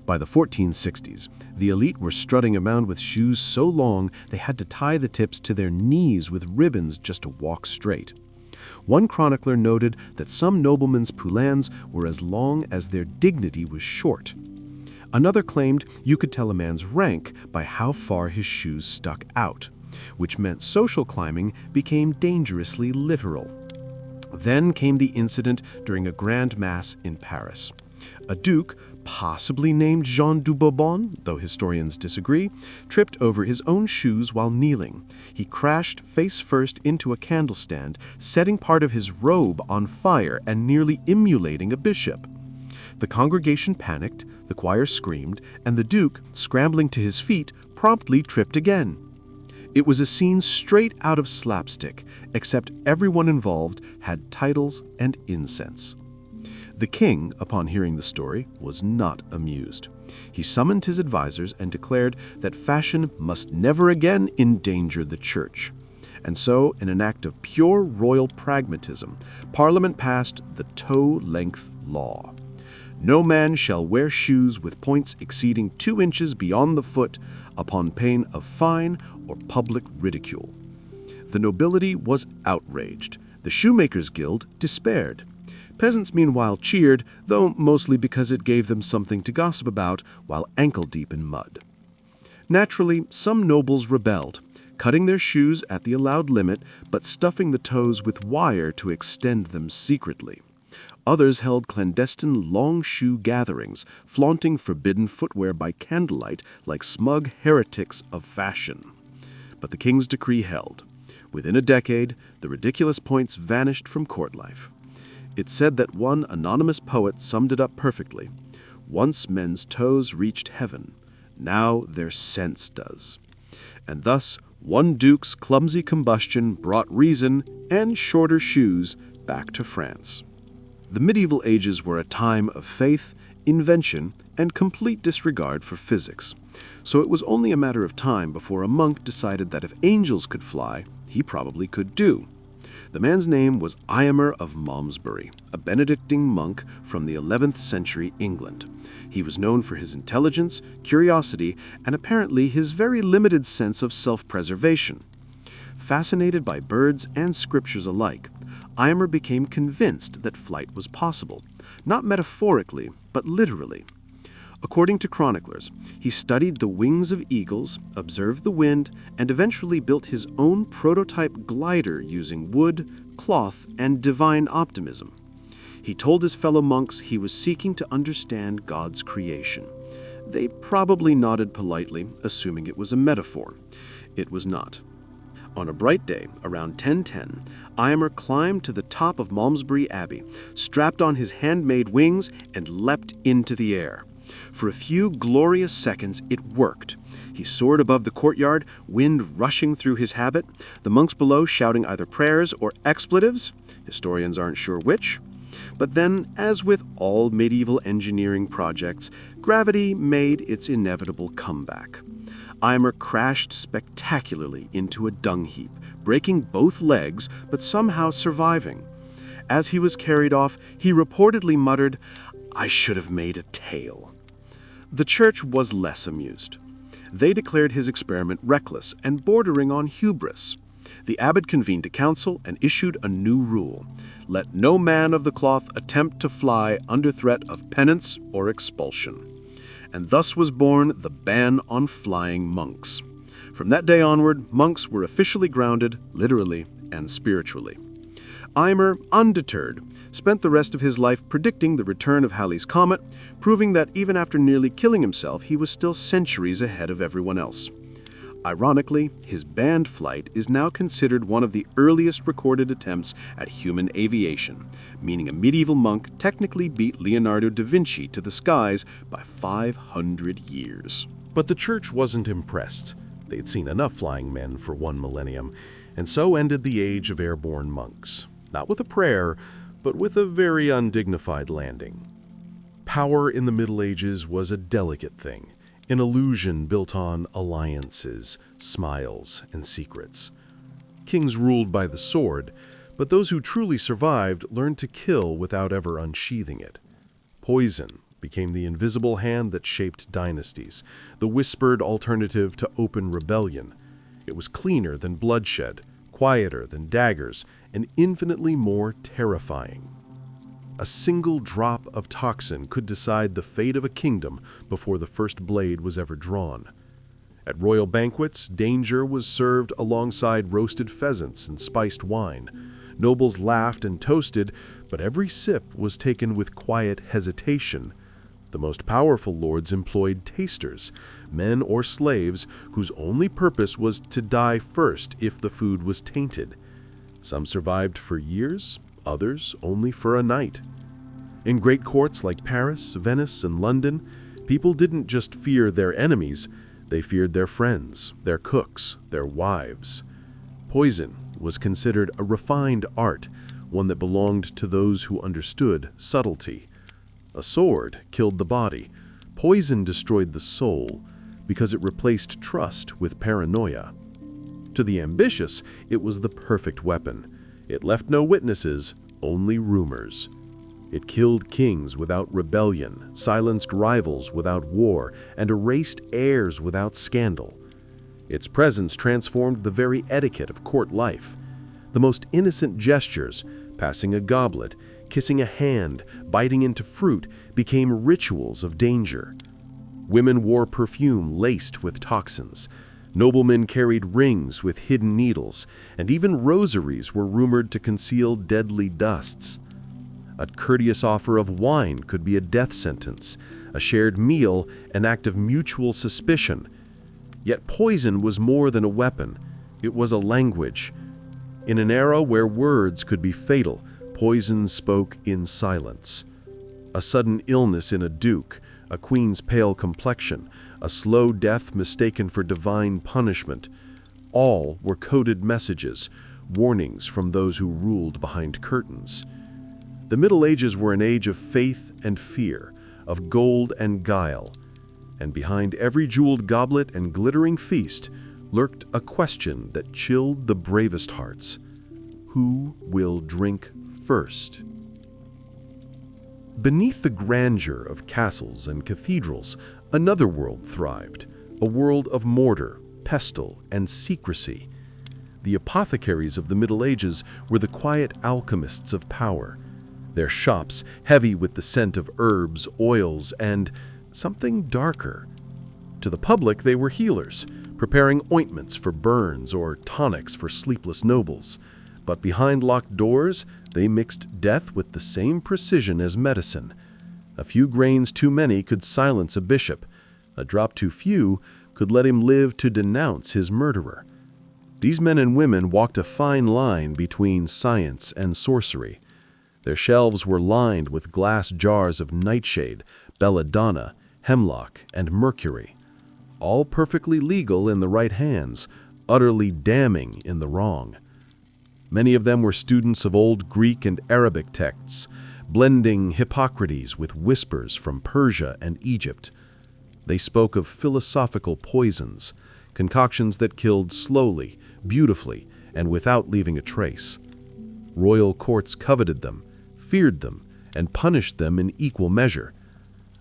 By the 1460s, the elite were strutting around with shoes so long they had to tie the tips to their knees with ribbons just to walk straight. One chronicler noted that some noblemen's poulains were as long as their dignity was short. Another claimed you could tell a man's rank by how far his shoes stuck out, which meant social climbing became dangerously literal. Then came the incident during a grand mass in Paris. A duke, possibly named Jean de Bourbon, though historians disagree, tripped over his own shoes while kneeling. He crashed face first into a candle stand, setting part of his robe on fire and nearly immolating a bishop. The congregation panicked, the choir screamed, and the duke, scrambling to his feet, promptly tripped again. It was a scene straight out of slapstick, except everyone involved had titles and incense. The king, upon hearing the story, was not amused. He summoned his advisors and declared that fashion must never again endanger the church. And so, in an act of pure royal pragmatism, Parliament passed the toe-length law. No man shall wear shoes with points exceeding 2 inches beyond the foot, upon pain of fine or public ridicule. The nobility was outraged. The Shoemakers' Guild despaired. Peasants, meanwhile, cheered, though mostly because it gave them something to gossip about while ankle-deep in mud. Naturally, some nobles rebelled, cutting their shoes at the allowed limit, but stuffing the toes with wire to extend them secretly. Others held clandestine long shoe gatherings, flaunting forbidden footwear by candlelight like smug heretics of fashion. But the king's decree held. Within a decade, the ridiculous points vanished from court life. It said that one anonymous poet summed it up perfectly. Once men's toes reached heaven, now their sense does. And thus, one duke's clumsy combustion brought reason and shorter shoes back to France. The medieval ages were a time of faith, invention, and complete disregard for physics. So it was only a matter of time before a monk decided that if angels could fly, he probably could do. The man's name was Eomer of Malmesbury, a Benedictine monk from the 11th century England. He was known for his intelligence, curiosity, and apparently his very limited sense of self-preservation. Fascinated by birds and scriptures alike, Eomer became convinced that flight was possible, not metaphorically, but literally. According to chroniclers, he studied the wings of eagles, observed the wind, and eventually built his own prototype glider using wood, cloth, and divine optimism. He told his fellow monks he was seeking to understand God's creation. They probably nodded politely, assuming it was a metaphor. It was not. On a bright day, around 1010, Eomer climbed to the top of Malmesbury Abbey, strapped on his handmade wings, and leapt into the air. For a few glorious seconds, it worked. He soared above the courtyard, wind rushing through his habit, the monks below shouting either prayers or expletives. Historians aren't sure which. But then, as with all medieval engineering projects, gravity made its inevitable comeback. Eomer crashed spectacularly into a dung heap, breaking both legs, but somehow surviving. As he was carried off, he reportedly muttered, "I should have made a tail." The church was less amused. They declared his experiment reckless and bordering on hubris. The abbot convened a council and issued a new rule: let no man of the cloth attempt to fly under threat of penance or expulsion. And thus was born the ban on flying monks. From that day onward, monks were officially grounded, literally and spiritually. Eomer, undeterred, spent the rest of his life predicting the return of Halley's Comet, proving that even after nearly killing himself, he was still centuries ahead of everyone else. Ironically, his banned flight is now considered one of the earliest recorded attempts at human aviation, meaning a medieval monk technically beat Leonardo da Vinci to the skies by 500 years. But the church wasn't impressed. They'd seen enough flying men for one millennium, and so ended the age of airborne monks. Not with a prayer, but with a very undignified landing. Power in the Middle Ages was a delicate thing, an illusion built on alliances, smiles, and secrets. Kings ruled by the sword, but those who truly survived learned to kill without ever unsheathing it. Poison became the invisible hand that shaped dynasties, the whispered alternative to open rebellion. It was cleaner than bloodshed, quieter than daggers, and infinitely more terrifying. A single drop of toxin could decide the fate of a kingdom before the first blade was ever drawn. At royal banquets, danger was served alongside roasted pheasants and spiced wine. Nobles laughed and toasted, but every sip was taken with quiet hesitation. The most powerful lords employed tasters, men or slaves whose only purpose was to die first if the food was tainted. Some survived for years, others only for a night. In great courts like Paris, Venice, and London, people didn't just fear their enemies, they feared their friends, their cooks, their wives. Poison was considered a refined art, one that belonged to those who understood subtlety. A sword killed the body. Poison destroyed the soul because it replaced trust with paranoia. To the ambitious, it was the perfect weapon. It left no witnesses, only rumors. It killed kings without rebellion, silenced rivals without war, and erased heirs without scandal. Its presence transformed the very etiquette of court life. The most innocent gestures, passing a goblet, kissing a hand, biting into fruit, became rituals of danger. Women wore perfume laced with toxins. Noblemen carried rings with hidden needles, and even rosaries were rumored to conceal deadly dusts. A courteous offer of wine could be a death sentence, a shared meal an act of mutual suspicion. Yet poison was more than a weapon. It was a language. In an era where words could be fatal, poison spoke in silence. A sudden illness in a duke, a queen's pale complexion, a slow death mistaken for divine punishment. All were coded messages, warnings from those who ruled behind curtains. The Middle Ages were an age of faith and fear, of gold and guile, and behind every jeweled goblet and glittering feast lurked a question that chilled the bravest hearts. Who will drink first? Beneath the grandeur of castles and cathedrals, another world thrived, a world of mortar, pestle, and secrecy. The apothecaries of the Middle Ages were the quiet alchemists of power, their shops heavy with the scent of herbs, oils, and something darker. To the public, they were healers, preparing ointments for burns or tonics for sleepless nobles. But behind locked doors, they mixed death with the same precision as medicine. A few grains too many could silence a bishop. A drop too few could let him live to denounce his murderer. These men and women walked a fine line between science and sorcery. Their shelves were lined with glass jars of nightshade, belladonna, hemlock, and mercury, all perfectly legal in the right hands, utterly damning in the wrong. Many of them were students of old Greek and Arabic texts, blending Hippocrates with whispers from Persia and Egypt. They spoke of philosophical poisons, concoctions that killed slowly, beautifully, and without leaving a trace. Royal courts coveted them, feared them, and punished them in equal measure.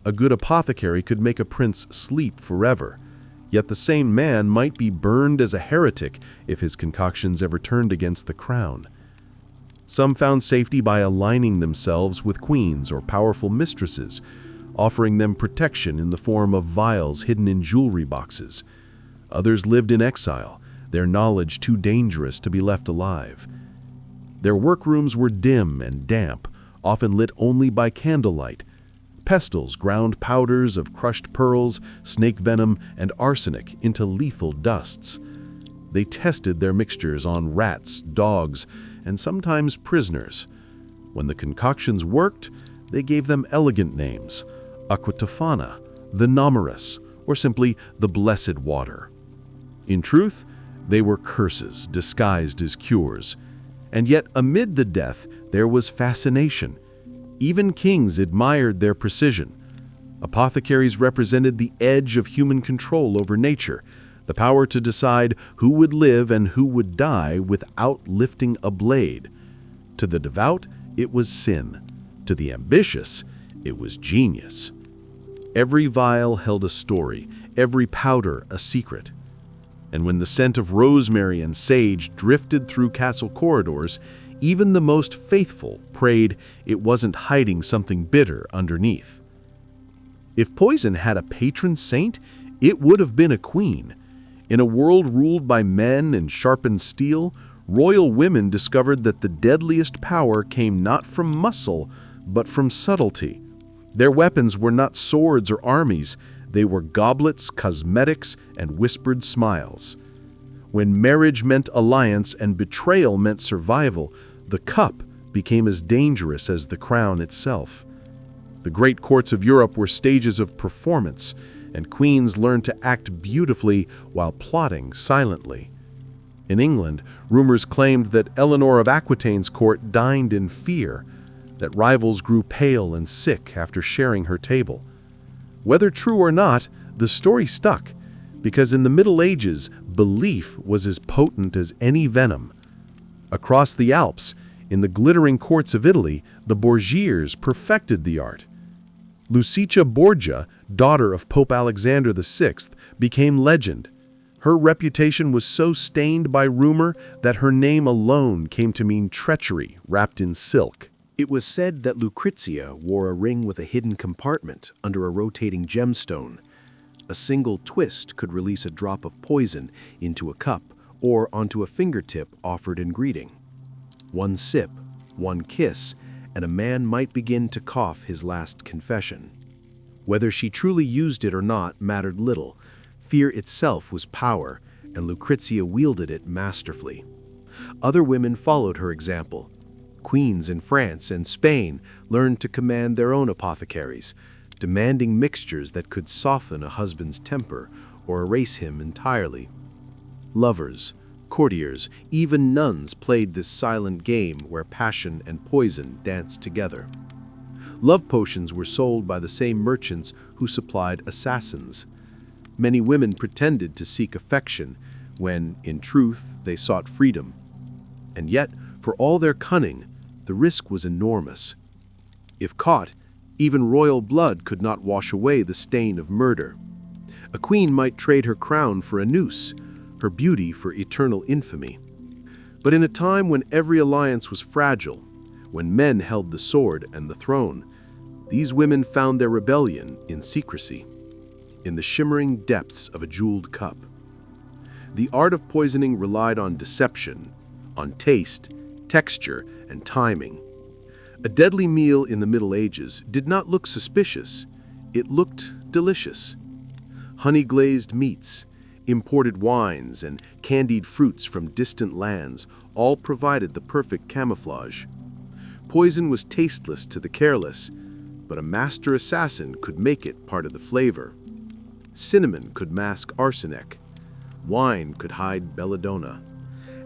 A good apothecary could make a prince sleep forever, yet the same man might be burned as a heretic if his concoctions ever turned against the crown. Some found safety by aligning themselves with queens or powerful mistresses, offering them protection in the form of vials hidden in jewelry boxes. Others lived in exile, their knowledge too dangerous to be left alive. Their workrooms were dim and damp, often lit only by candlelight. Pestles ground powders of crushed pearls, snake venom, and arsenic into lethal dusts. They tested their mixtures on rats, dogs, and sometimes prisoners. When the concoctions worked, they gave them elegant names: Aquatofana, the Nomerus, or simply the Blessed Water. In truth, they were curses disguised as cures. And yet, amid the death, there was fascination. Even kings admired their precision. Apothecaries represented the edge of human control over nature, the power to decide who would live and who would die without lifting a blade. To the devout, it was sin. To the ambitious, it was genius. Every vial held a story, every powder a secret. And when the scent of rosemary and sage drifted through castle corridors, even the most faithful prayed it wasn't hiding something bitter underneath. If poison had a patron saint, it would have been a queen. In a world ruled by men and sharpened steel, royal women discovered that the deadliest power came not from muscle, but from subtlety. Their weapons were not swords or armies, they were goblets, cosmetics, and whispered smiles. When marriage meant alliance and betrayal meant survival, the cup became as dangerous as the crown itself. The great courts of Europe were stages of performance, and queens learned to act beautifully while plotting silently. In England, rumors claimed that Eleanor of Aquitaine's court dined in fear, that rivals grew pale and sick after sharing her table. Whether true or not, the story stuck, because in the Middle Ages, belief was as potent as any venom. Across the Alps, in the glittering courts of Italy, the Borgias perfected the art. Lucicia Borgia, daughter of Pope Alexander VI, became legend. Her reputation was so stained by rumor that her name alone came to mean treachery wrapped in silk. It was said that Lucrezia wore a ring with a hidden compartment under a rotating gemstone. A single twist could release a drop of poison into a cup or onto a fingertip offered in greeting. One sip, one kiss, and a man might begin to cough his last confession. Whether she truly used it or not mattered little. Fear itself was power, and Lucrezia wielded it masterfully. Other women followed her example. Queens in France and Spain learned to command their own apothecaries, demanding mixtures that could soften a husband's temper or erase him entirely. Lovers, courtiers, even nuns played this silent game where passion and poison danced together. Love potions were sold by the same merchants who supplied assassins. Many women pretended to seek affection when, in truth, they sought freedom. And yet, for all their cunning, the risk was enormous. If caught, even royal blood could not wash away the stain of murder. A queen might trade her crown for a noose, her beauty for eternal infamy. But in a time when every alliance was fragile, when men held the sword and the throne, These women found their rebellion in secrecy, in the shimmering depths of a jeweled cup. The art of poisoning relied on deception, on taste, texture, and timing. A deadly meal in the Middle Ages did not look suspicious, it looked delicious. Honey-glazed meats, imported wines, and candied fruits from distant lands all provided the perfect camouflage. Poison was tasteless to the careless, but a master assassin could make it part of the flavor. Cinnamon could mask arsenic, wine could hide belladonna,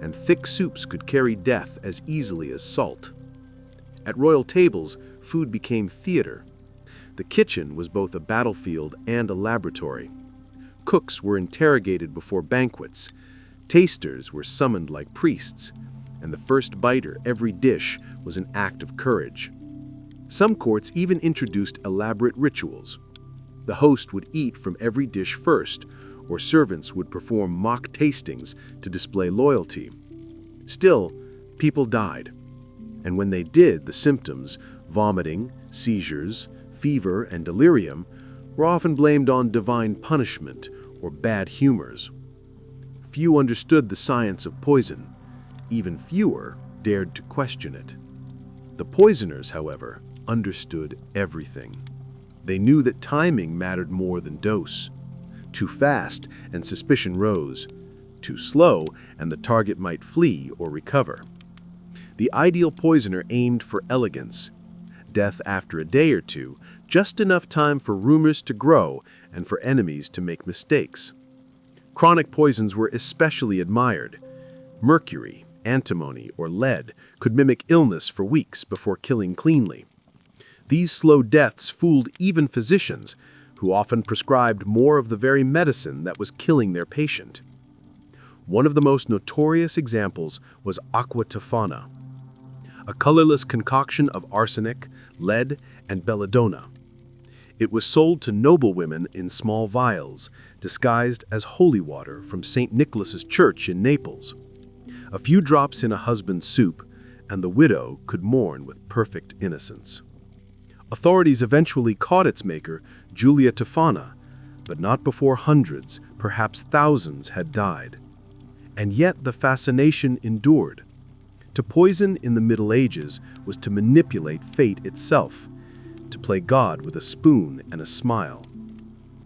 and thick soups could carry death as easily as salt. At royal tables, food became theater. The kitchen was both a battlefield and a laboratory. Cooks were interrogated before banquets, tasters were summoned like priests, and the first biter every dish was an act of courage. Some courts even introduced elaborate rituals. The host would eat from every dish first, or servants would perform mock tastings to display loyalty. Still, people died. And when they did, the symptoms, vomiting, seizures, fever, and delirium, were often blamed on divine punishment or bad humors. Few understood the science of poison. Even fewer dared to question it. The poisoners, however, understood everything. They knew that timing mattered more than dose. Too fast, and suspicion rose. Too slow, and the target might flee or recover. The ideal poisoner aimed for elegance. Death after a day or two, just enough time for rumors to grow and for enemies to make mistakes. Chronic poisons were especially admired. Mercury, antimony, or lead could mimic illness for weeks before killing cleanly. These slow deaths fooled even physicians, who often prescribed more of the very medicine that was killing their patient. One of the most notorious examples was aqua tofana, a colorless concoction of arsenic, lead, and belladonna. It was sold to noblewomen in small vials, disguised as holy water from St. Nicholas's Church in Naples. A few drops in a husband's soup, and the widow could mourn with perfect innocence. Authorities eventually caught its maker, Julia Tofana, but not before hundreds, perhaps thousands, had died. And yet the fascination endured. To poison in the Middle Ages was to manipulate fate itself, to play God with a spoon and a smile.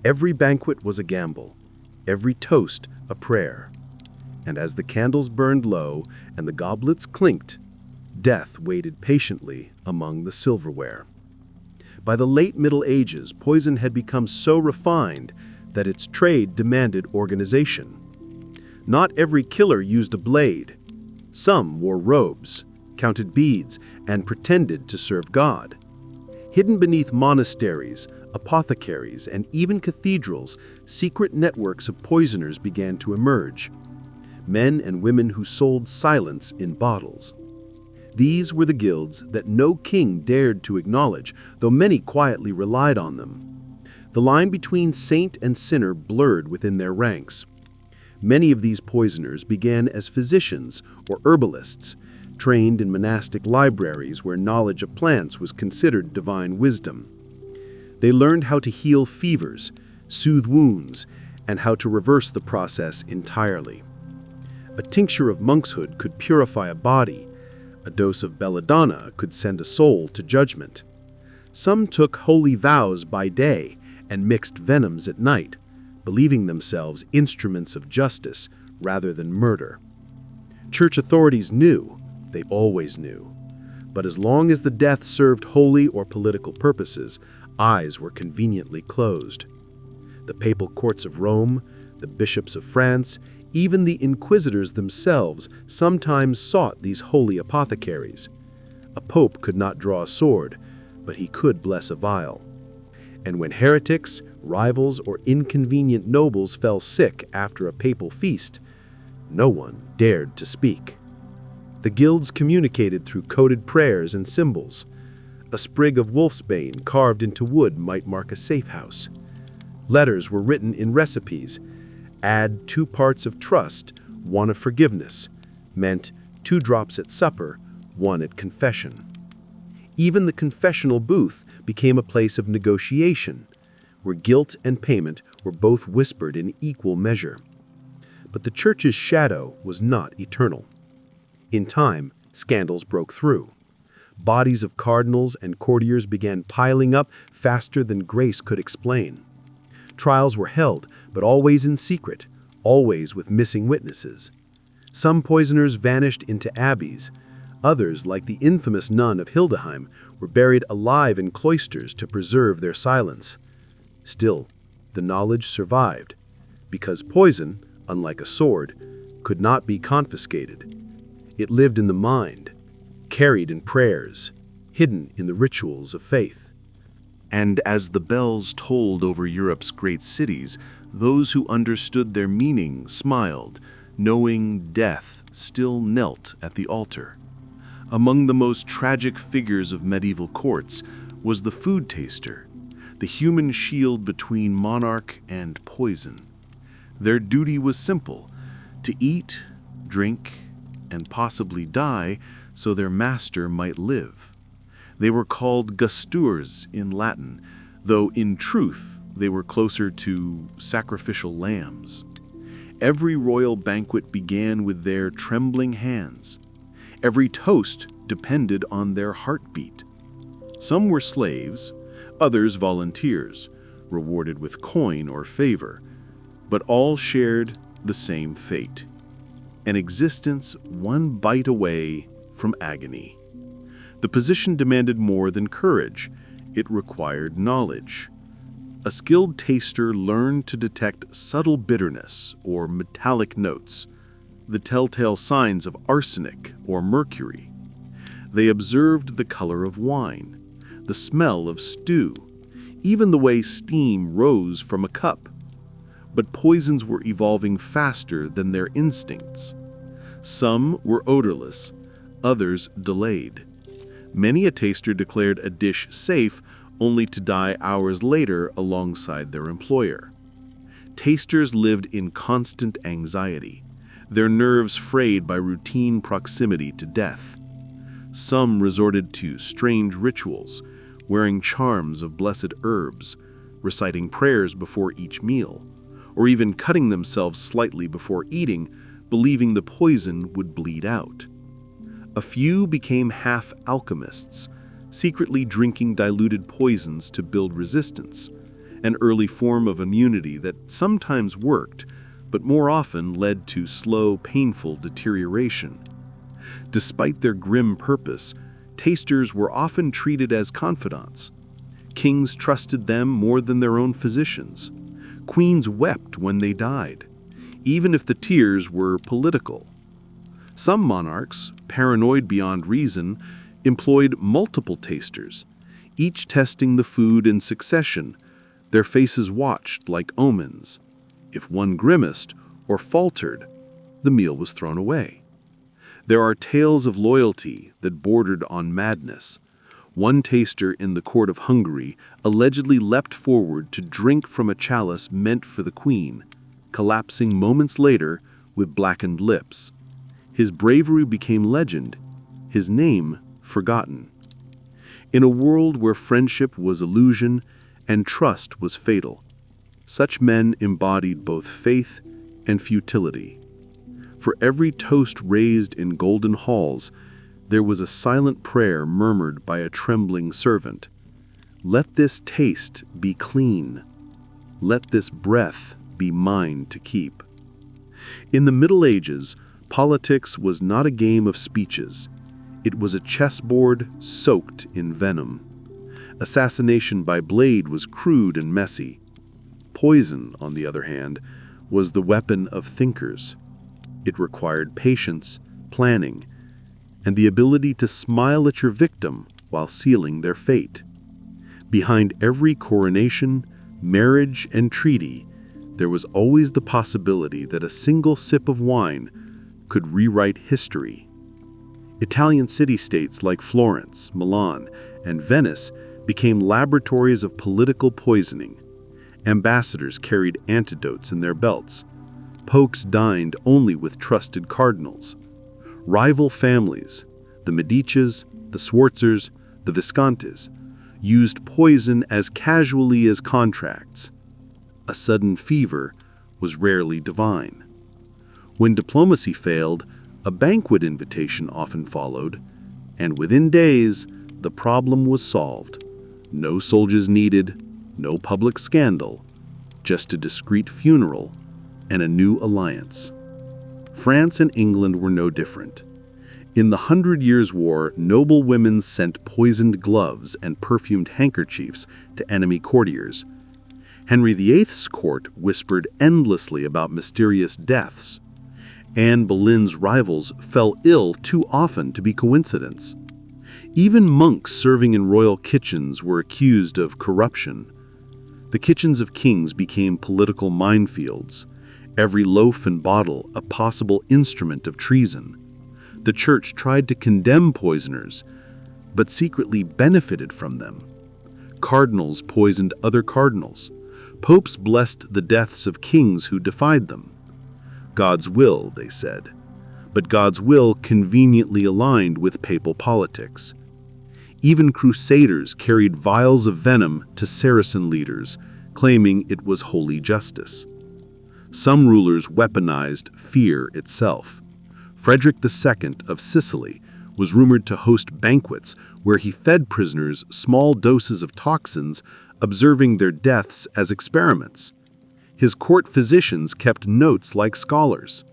Every banquet was a gamble, every toast a prayer. And as the candles burned low and the goblets clinked, death waited patiently among the silverware. By the late Middle Ages, poison had become so refined that its trade demanded organization. Not every killer used a blade. Some wore robes, counted beads, and pretended to serve God. Hidden beneath monasteries, apothecaries, and even cathedrals, secret networks of poisoners began to emerge. Men and women who sold silence in bottles. These were the guilds that no king dared to acknowledge, though many quietly relied on them. The line between saint and sinner blurred within their ranks. Many of these poisoners began as physicians or herbalists, trained in monastic libraries where knowledge of plants was considered divine wisdom. They learned how to heal fevers, soothe wounds, and how to reverse the process entirely. A tincture of monkshood could purify a body. A dose of belladonna could send a soul to judgment. Some took holy vows by day and mixed venoms at night, believing themselves instruments of justice rather than murder. Church authorities knew, they always knew. But as long as the death served holy or political purposes, eyes were conveniently closed. The papal courts of Rome, the bishops of France, even the inquisitors themselves sometimes sought these holy apothecaries. A pope could not draw a sword, but he could bless a vial. And when heretics, rivals, or inconvenient nobles fell sick after a papal feast, no one dared to speak. The guilds communicated through coded prayers and symbols. A sprig of wolfsbane carved into wood might mark a safe house. Letters were written in recipes. Add 2 parts of trust, 1 of forgiveness, meant 2 drops at supper, 1 at confession. Even the confessional booth became a place of negotiation, where guilt and payment were both whispered in equal measure. But the church's shadow was not eternal. In time, scandals broke through. Bodies of cardinals and courtiers began piling up faster than grace could explain. Trials were held, but always in secret, always with missing witnesses. Some poisoners vanished into abbeys. Others, like the infamous nun of Hildesheim, were buried alive in cloisters to preserve their silence. Still, the knowledge survived, because poison, unlike a sword, could not be confiscated. It lived in the mind, carried in prayers, hidden in the rituals of faith. And as the bells tolled over Europe's great cities, those who understood their meaning smiled, knowing death still knelt at the altar. Among the most tragic figures of medieval courts was the food taster, the human shield between monarch and poison. Their duty was simple: to eat, drink, and possibly die so their master might live. They were called gusteurs in Latin, though in truth they were closer to sacrificial lambs. Every royal banquet began with their trembling hands. Every toast depended on their heartbeat. Some were slaves, others volunteers, rewarded with coin or favor, but all shared the same fate: an existence one bite away from agony. The position demanded more than courage. It required knowledge. A skilled taster learned to detect subtle bitterness or metallic notes, the telltale signs of arsenic or mercury. They observed the color of wine, the smell of stew, even the way steam rose from a cup. But poisons were evolving faster than their instincts. Some were odorless, others delayed. Many a taster declared a dish safe only to die hours later alongside their employer. Tasters lived in constant anxiety, their nerves frayed by routine proximity to death. Some resorted to strange rituals, wearing charms of blessed herbs, reciting prayers before each meal, or even cutting themselves slightly before eating, believing the poison would bleed out. A few became half alchemists, secretly drinking diluted poisons to build resistance, an early form of immunity that sometimes worked, but more often led to slow, painful deterioration. Despite their grim purpose, tasters were often treated as confidants. Kings trusted them more than their own physicians. Queens wept when they died, even if the tears were political. Some monarchs, paranoid beyond reason, employed multiple tasters, each testing the food in succession, their faces watched like omens. If one grimaced or faltered, the meal was thrown away. There are tales of loyalty that bordered on madness. One taster in the court of Hungary allegedly leapt forward to drink from a chalice meant for the queen, collapsing moments later with blackened lips. His bravery became legend, his name forgotten. In a world where friendship was illusion and trust was fatal, such men embodied both faith and futility. For every toast raised in golden halls, there was a silent prayer murmured by a trembling servant. Let this taste be clean. Let this breath be mine to keep. In the Middle Ages, politics was not a game of speeches. It was a chessboard soaked in venom. Assassination by blade was crude and messy. Poison, on the other hand, was the weapon of thinkers. It required patience, planning, and the ability to smile at your victim while sealing their fate. Behind every coronation, marriage, and treaty, there was always the possibility that a single sip of wine could rewrite history. Italian city-states like Florence, Milan, and Venice became laboratories of political poisoning. Ambassadors carried antidotes in their belts. Popes dined only with trusted cardinals. Rival families, the Medicis, the Swarzers, the Viscontis, used poison as casually as contracts. A sudden fever was rarely divine. When diplomacy failed, a banquet invitation often followed, and within days, the problem was solved. No soldiers needed, no public scandal, just a discreet funeral and a new alliance. France and England were no different. In the 100 Years' War, noble women sent poisoned gloves and perfumed handkerchiefs to enemy courtiers. Henry VIII's court whispered endlessly about mysterious deaths. Anne Boleyn's rivals fell ill too often to be coincidence. Even monks serving in royal kitchens were accused of corruption. The kitchens of kings became political minefields, every loaf and bottle a possible instrument of treason. The church tried to condemn poisoners, but secretly benefited from them. Cardinals poisoned other cardinals. Popes blessed the deaths of kings who defied them. God's will, they said, but God's will conveniently aligned with papal politics. Even crusaders carried vials of venom to Saracen leaders, claiming it was holy justice. Some rulers weaponized fear itself. Frederick II of Sicily was rumored to host banquets where he fed prisoners small doses of toxins, observing their deaths as experiments. His court physicians kept notes like scholars.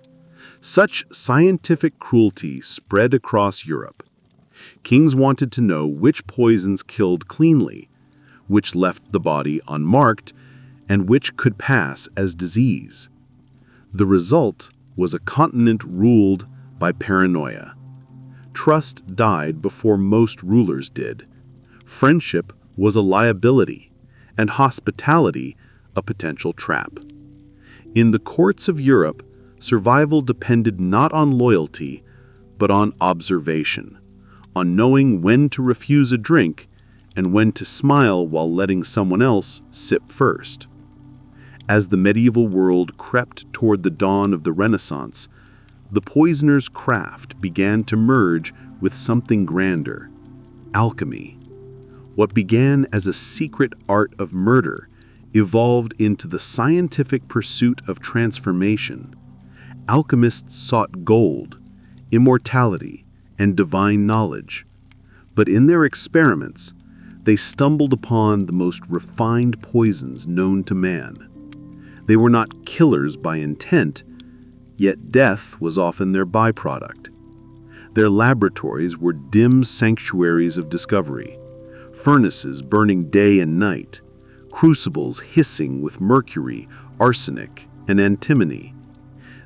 Such scientific cruelty spread across Europe. Kings wanted to know which poisons killed cleanly, which left the body unmarked, and which could pass as disease. The result was a continent ruled by paranoia. Trust died before most rulers did. Friendship was a liability, and hospitality a potential trap. In the courts of Europe, survival depended not on loyalty, but on observation, on knowing when to refuse a drink and when to smile while letting someone else sip first. As the medieval world crept toward the dawn of the Renaissance, the poisoner's craft began to merge with something grander: alchemy. What began as a secret art of murder evolved into the scientific pursuit of transformation. Alchemists sought gold, immortality, and divine knowledge. But in their experiments, they stumbled upon the most refined poisons known to man. They were not killers by intent, yet death was often their byproduct. Their laboratories were dim sanctuaries of discovery, furnaces burning day and night, crucibles hissing with mercury, arsenic, and antimony.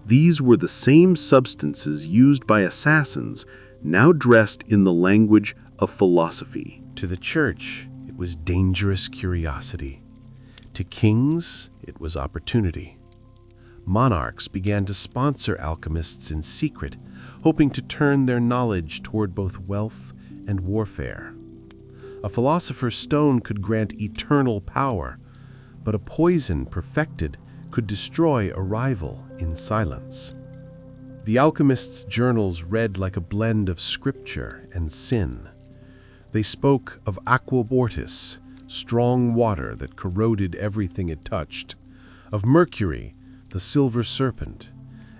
These were the same substances used by assassins, now dressed in the language of philosophy. To the church, it was dangerous curiosity. To kings, it was opportunity. Monarchs began to sponsor alchemists in secret, hoping to turn their knowledge toward both wealth and warfare. A philosopher's stone could grant eternal power, but a poison perfected could destroy a rival in silence. The alchemists' journals read like a blend of scripture and sin. They spoke of aqua mortis, strong water that corroded everything it touched, of mercury, the silver serpent,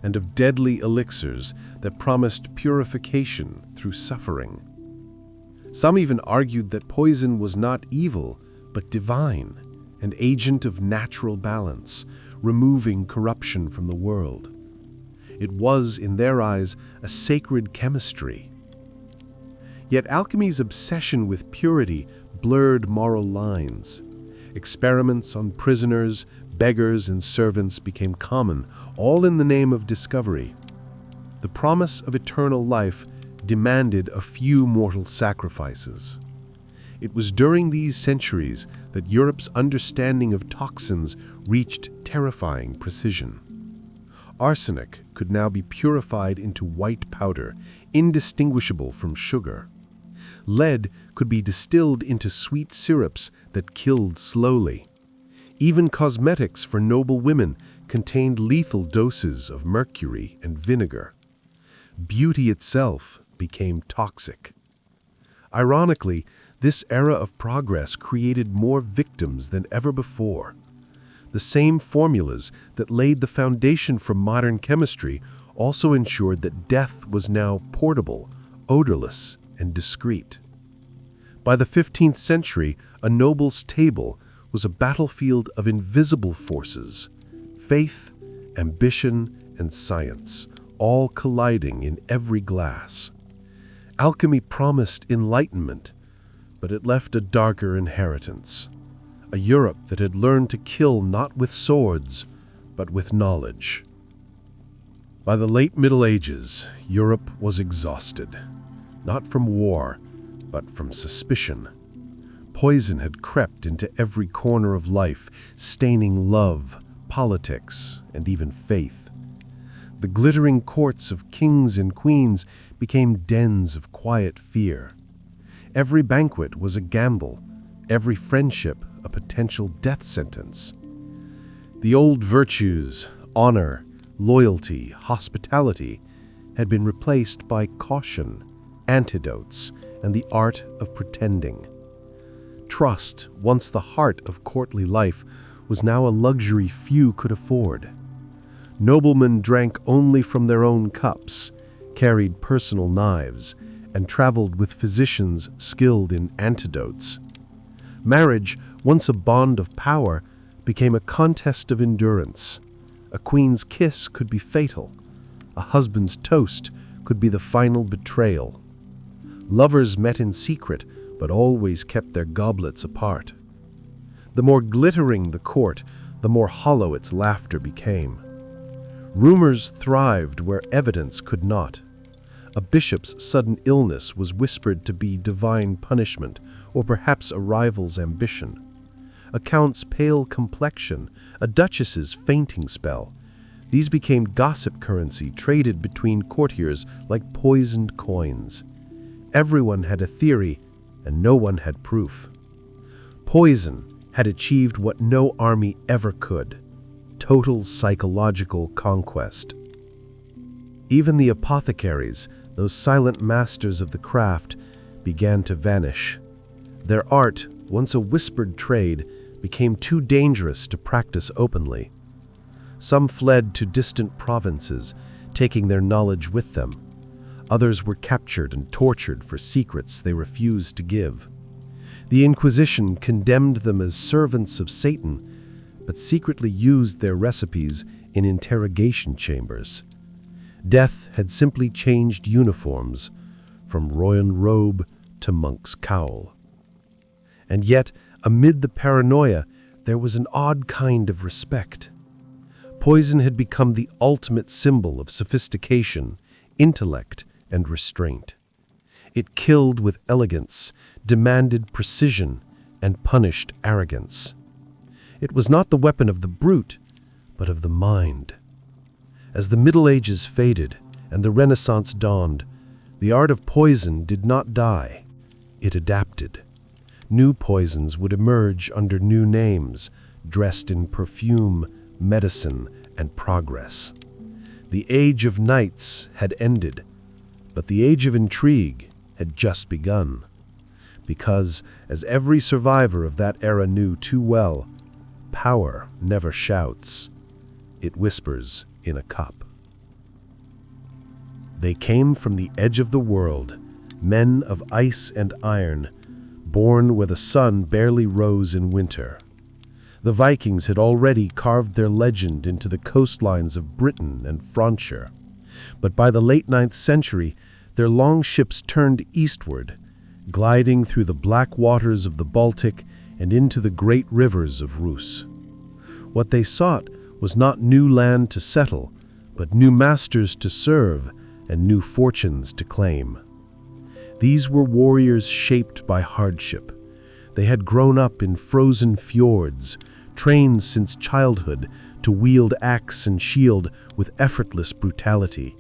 and of deadly elixirs that promised purification through suffering. Some even argued that poison was not evil, but divine, an agent of natural balance, removing corruption from the world. It was, in their eyes, a sacred chemistry. Yet alchemy's obsession with purity blurred moral lines. Experiments on prisoners, beggars, and servants became common, all in the name of discovery. The promise of eternal life demanded a few mortal sacrifices. It was during these centuries that Europe's understanding of toxins reached terrifying precision. Arsenic could now be purified into white powder, indistinguishable from sugar. Lead could be distilled into sweet syrups that killed slowly. Even cosmetics for noble women contained lethal doses of mercury and vinegar. Beauty itself became toxic. Ironically, This era of progress created more victims than ever before. The same formulas that laid the foundation for modern chemistry also ensured that death was now portable, odorless, and discreet. By the 15th century, a noble's table was a battlefield of invisible forces, faith, ambition, and science, all colliding in every glass. Alchemy promised enlightenment, but it left a darker inheritance, a Europe that had learned to kill not with swords, but with knowledge. By the late Middle Ages, Europe was exhausted, not from war, but from suspicion. Poison had crept into every corner of life, staining love, politics, and even faith. The glittering courts of kings and queens became dens of quiet fear. Every banquet was a gamble, every friendship a potential death sentence. The old virtues, honor, loyalty, hospitality, had been replaced by caution, antidotes, and the art of pretending. Trust, once the heart of courtly life, was now a luxury few could afford. Noblemen drank only from their own cups, carried personal knives, and traveled with physicians skilled in antidotes. Marriage, once a bond of power, became a contest of endurance. A queen's kiss could be fatal. A husband's toast could be the final betrayal. Lovers met in secret, but always kept their goblets apart. The more glittering the court, the more hollow its laughter became. Rumors thrived where evidence could not. A bishop's sudden illness was whispered to be divine punishment, or perhaps a rival's ambition. A count's pale complexion, a duchess's fainting spell. These became gossip currency traded between courtiers like poisoned coins. Everyone had a theory, and no one had proof. Poison had achieved what no army ever could: total psychological conquest. Even the apothecaries, those silent masters of the craft, began to vanish. Their art, once a whispered trade, became too dangerous to practice openly. Some fled to distant provinces, taking their knowledge with them. Others were captured and tortured for secrets they refused to give. The Inquisition condemned them as servants of Satan, but secretly used their recipes in interrogation chambers. Death had simply changed uniforms, from royal robe to monk's cowl. And yet, amid the paranoia, there was an odd kind of respect. Poison had become the ultimate symbol of sophistication, intellect, and restraint. It killed with elegance, demanded precision, and punished arrogance. It was not the weapon of the brute, but of the mind. As the Middle Ages faded and the Renaissance dawned, the art of poison did not die. It adapted. New poisons would emerge under new names, dressed in perfume, medicine, and progress. The age of knights had ended, but the age of intrigue had just begun. Because, as every survivor of that era knew too well, power never shouts. It whispers in a cup. They came from the edge of the world, men of ice and iron, born where the sun barely rose in winter. The Vikings had already carved their legend into the coastlines of Britain and Francia, but by the late 9th century, their long ships turned eastward, gliding through the black waters of the Baltic and into the great rivers of Rus. What they sought was not new land to settle, but new masters to serve and new fortunes to claim. These were warriors shaped by hardship. They had grown up in frozen fjords, trained since childhood to wield axe and shield with effortless brutality.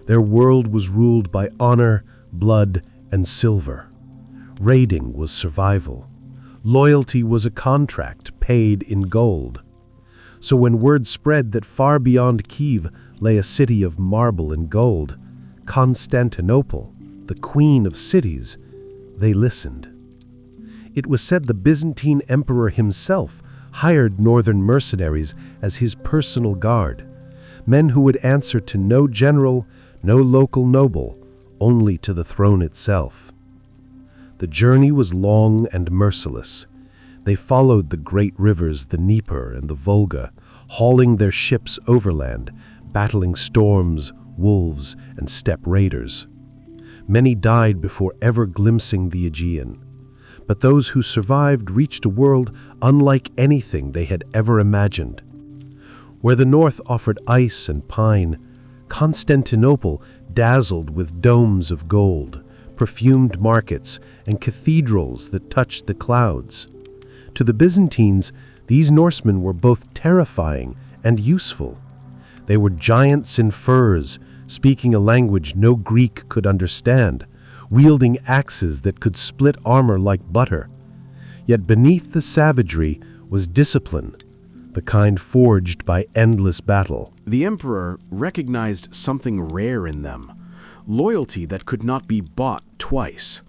Their world was ruled by honor, blood, and silver. Raiding was survival. Loyalty was a contract paid in gold. So when word spread that far beyond Kiev lay a city of marble and gold, Constantinople, the queen of cities, they listened. It was said the Byzantine emperor himself hired northern mercenaries as his personal guard, men who would answer to no general, no local noble, only to the throne itself. The journey was long and merciless. They followed the great rivers, the Dnieper and the Volga, hauling their ships overland, battling storms, wolves, and steppe raiders. Many died before ever glimpsing the Aegean. But those who survived reached a world unlike anything they had ever imagined. Where the north offered ice and pine, Constantinople dazzled with domes of gold, perfumed markets, and cathedrals that touched the clouds. To the Byzantines, these Norsemen were both terrifying and useful. They were giants in furs, speaking a language no Greek could understand, wielding axes that could split armor like butter. Yet beneath the savagery was discipline, the kind forged by endless battle. The emperor recognized something rare in them, loyalty that could not be bought twice.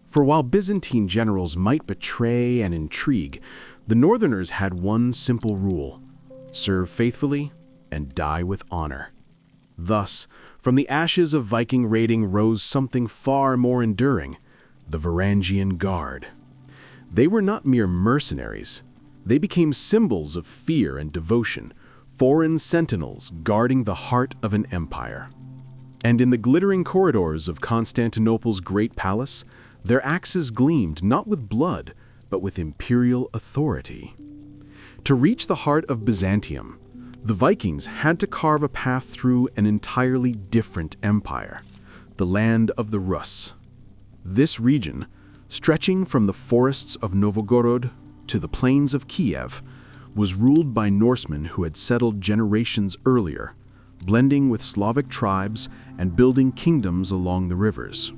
For while Byzantine generals might betray and intrigue, the northerners had one simple rule: serve faithfully and die with honor. Thus, from the ashes of Viking raiding rose something far more enduring: the Varangian Guard. They were not mere mercenaries. They became symbols of fear and devotion, foreign sentinels guarding the heart of an empire. And in the glittering corridors of Constantinople's great palace, their axes gleamed not with blood, but with imperial authority. To reach the heart of Byzantium, the Vikings had to carve a path through an entirely different empire, the land of the Rus. This region, stretching from the forests of Novgorod to the plains of Kiev, was ruled by Norsemen who had settled generations earlier, blending with Slavic tribes and building kingdoms along the rivers.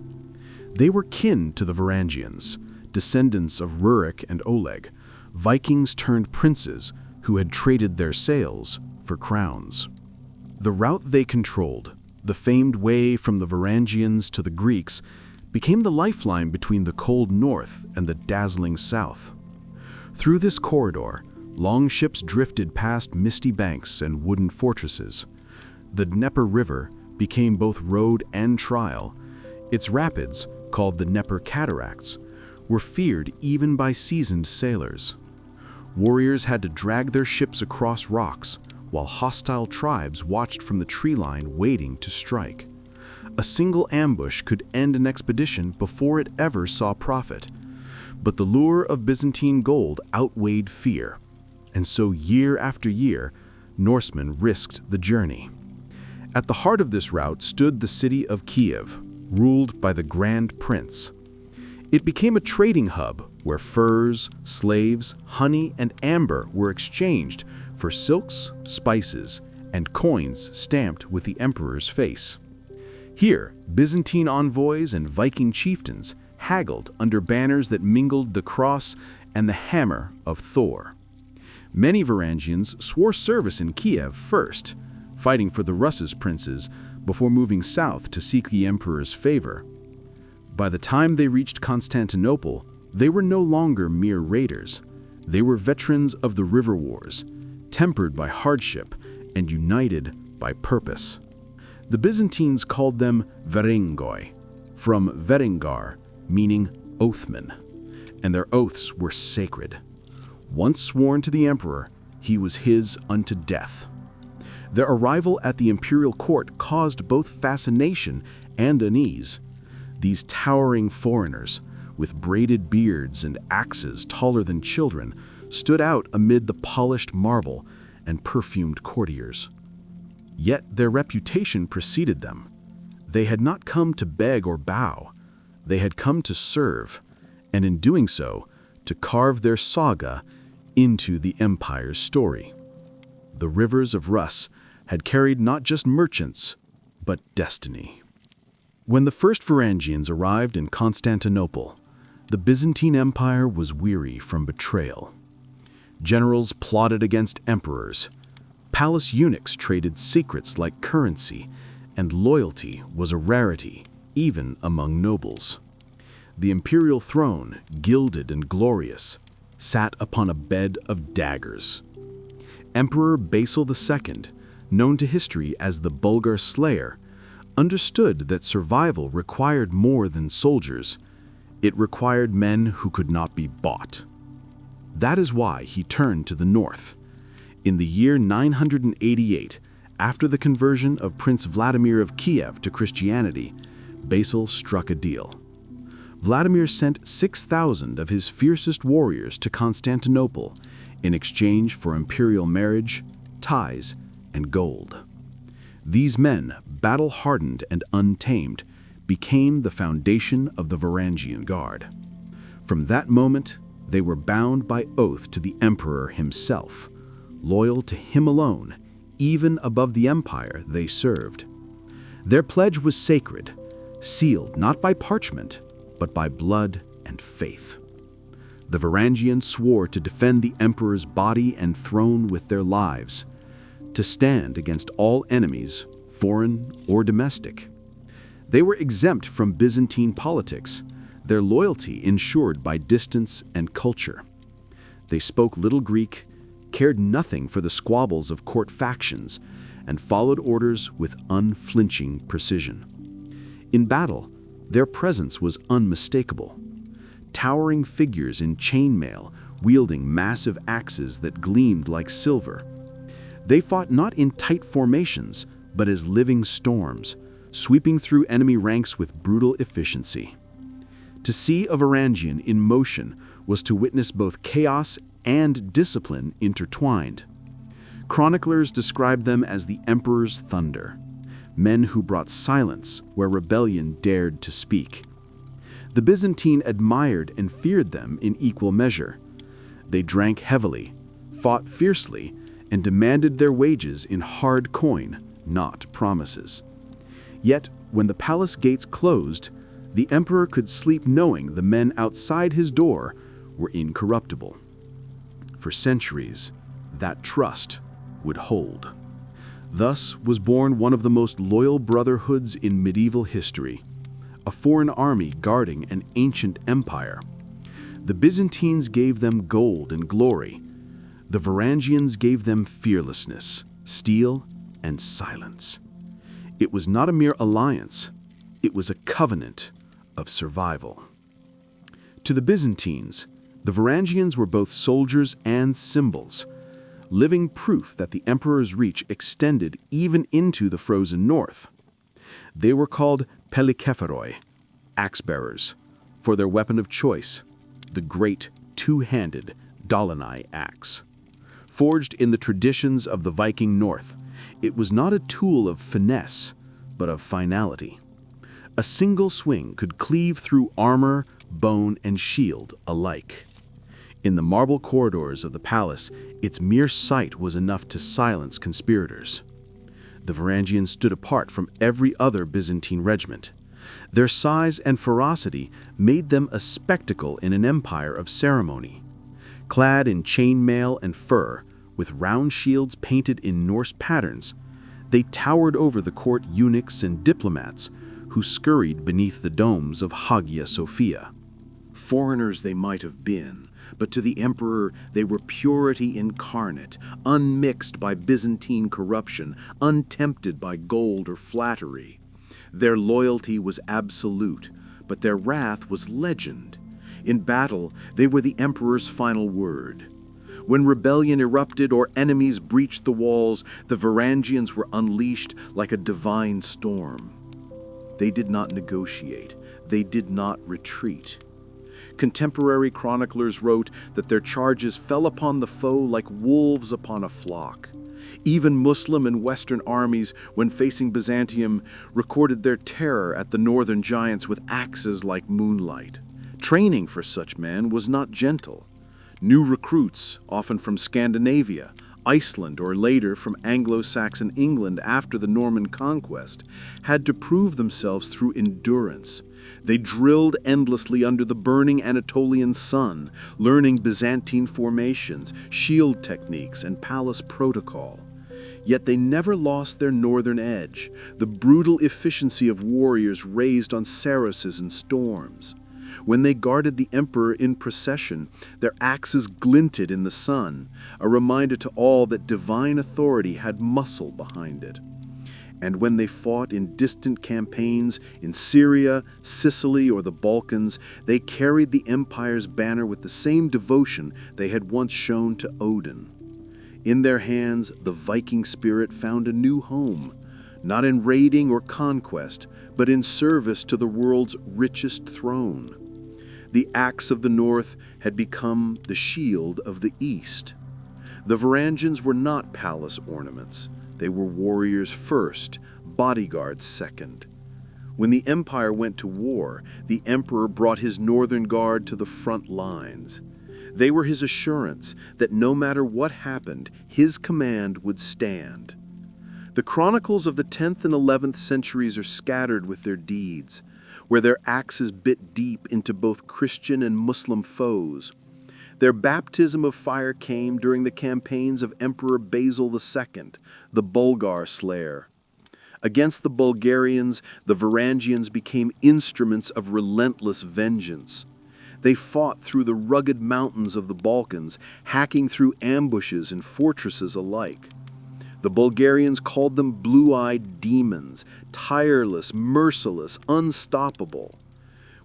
They were kin to the Varangians, descendants of Rurik and Oleg, Vikings turned princes who had traded their sails for crowns. The route they controlled, the famed way from the Varangians to the Greeks, became the lifeline between the cold north and the dazzling south. Through this corridor, long ships drifted past misty banks and wooden fortresses. The Dnieper River became both road and trial. Its rapids, called the Dnieper Cataracts, were feared even by seasoned sailors. Warriors had to drag their ships across rocks, while hostile tribes watched from the tree line waiting to strike. A single ambush could end an expedition before it ever saw profit. But the lure of Byzantine gold outweighed fear, and so year after year, Norsemen risked the journey. At the heart of this route stood the city of Kiev, ruled by the Grand Prince. It became a trading hub where furs, slaves, honey, and amber were exchanged for silks, spices, and coins stamped with the emperor's face. Here, Byzantine envoys and Viking chieftains haggled under banners that mingled the cross and the hammer of Thor. Many Varangians swore service in Kiev first, fighting for the Rus' princes before moving south to seek the emperor's favor. By the time they reached Constantinople, they were no longer mere raiders. They were veterans of the river wars, tempered by hardship and united by purpose. The Byzantines called them Varingoi, from Varengar, meaning oathman, and their oaths were sacred. Once sworn to the emperor, he was his unto death. Their arrival at the imperial court caused both fascination and unease. These towering foreigners, with braided beards and axes taller than children, stood out amid the polished marble and perfumed courtiers. Yet their reputation preceded them. They had not come to beg or bow. They had come to serve, and in doing so, to carve their saga into the empire's story. The rivers of Rus had carried not just merchants, but destiny. When the first Varangians arrived in Constantinople, the Byzantine Empire was weary from betrayal. Generals plotted against emperors. Palace eunuchs traded secrets like currency, and loyalty was a rarity, even among nobles. The imperial throne, gilded and glorious, sat upon a bed of daggers. Emperor Basil II, known to history as the Bulgar Slayer, understood that survival required more than soldiers. It required men who could not be bought. That is why he turned to the north. In the year 988, after the conversion of Prince Vladimir of Kiev to Christianity, Basil struck a deal. Vladimir sent 6,000 of his fiercest warriors to Constantinople in exchange for imperial marriage, ties, and gold. These men, battle-hardened and untamed, became the foundation of the Varangian Guard. From that moment, they were bound by oath to the emperor himself, loyal to him alone, even above the empire they served. Their pledge was sacred, sealed not by parchment, but by blood and faith. The Varangians swore to defend the emperor's body and throne with their lives, to stand against all enemies, foreign or domestic. They were exempt from Byzantine politics, their loyalty ensured by distance and culture. They spoke little Greek, cared nothing for the squabbles of court factions, and followed orders with unflinching precision. In battle, their presence was unmistakable. Towering figures in chainmail, wielding massive axes that gleamed like silver. They fought not in tight formations, but as living storms, sweeping through enemy ranks with brutal efficiency. To see a Varangian in motion was to witness both chaos and discipline intertwined. Chroniclers describe them as the Emperor's thunder, men who brought silence where rebellion dared to speak. The Byzantine admired and feared them in equal measure. They drank heavily, fought fiercely, and demanded their wages in hard coin, not promises. Yet, when the palace gates closed, the emperor could sleep knowing the men outside his door were incorruptible. For centuries, that trust would hold. Thus was born one of the most loyal brotherhoods in medieval history, a foreign army guarding an ancient empire. The Byzantines gave them gold and glory. The Varangians gave them fearlessness, steel, and silence. It was not a mere alliance, it was a covenant of survival. To the Byzantines, the Varangians were both soldiers and symbols, living proof that the emperor's reach extended even into the frozen north. They were called pelikephoroi, axe-bearers, for their weapon of choice, the great two-handed Dolonai axe. Forged in the traditions of the Viking North, it was not a tool of finesse, but of finality. A single swing could cleave through armor, bone, and shield alike. In the marble corridors of the palace, its mere sight was enough to silence conspirators. The Varangians stood apart from every other Byzantine regiment. Their size and ferocity made them a spectacle in an empire of ceremony. Clad in chainmail and fur, with round shields painted in Norse patterns, they towered over the court eunuchs and diplomats who scurried beneath the domes of Hagia Sophia. Foreigners they might have been, but to the emperor they were purity incarnate, unmixed by Byzantine corruption, untempted by gold or flattery. Their loyalty was absolute, but their wrath was legend. In battle, they were the emperor's final word. When rebellion erupted or enemies breached the walls, the Varangians were unleashed like a divine storm. They did not negotiate. They did not retreat. Contemporary chroniclers wrote that their charges fell upon the foe like wolves upon a flock. Even Muslim and Western armies, when facing Byzantium, recorded their terror at the northern giants with axes like moonlight. Training for such men was not gentle. New recruits, often from Scandinavia, Iceland, or later from Anglo-Saxon England after the Norman conquest, had to prove themselves through endurance. They drilled endlessly under the burning Anatolian sun, learning Byzantine formations, shield techniques, and palace protocol. Yet they never lost their northern edge, the brutal efficiency of warriors raised on sarosses and storms. When they guarded the emperor in procession, their axes glinted in the sun, a reminder to all that divine authority had muscle behind it. And when they fought in distant campaigns in Syria, Sicily, or the Balkans, they carried the empire's banner with the same devotion they had once shown to Odin. In their hands, the Viking spirit found a new home, not in raiding or conquest, but in service to the world's richest throne. The axe of the north had become the shield of the east. The Varangians were not palace ornaments. They were warriors first, bodyguards second. When the empire went to war, the emperor brought his northern guard to the front lines. They were his assurance that no matter what happened, his command would stand. The chronicles of the 10th and 11th centuries are scattered with their deeds, where their axes bit deep into both Christian and Muslim foes. Their baptism of fire came during the campaigns of Emperor Basil II, the Bulgar slayer. Against the Bulgarians, the Varangians became instruments of relentless vengeance. They fought through the rugged mountains of the Balkans, hacking through ambushes and fortresses alike. The Bulgarians called them blue-eyed demons, tireless, merciless, unstoppable.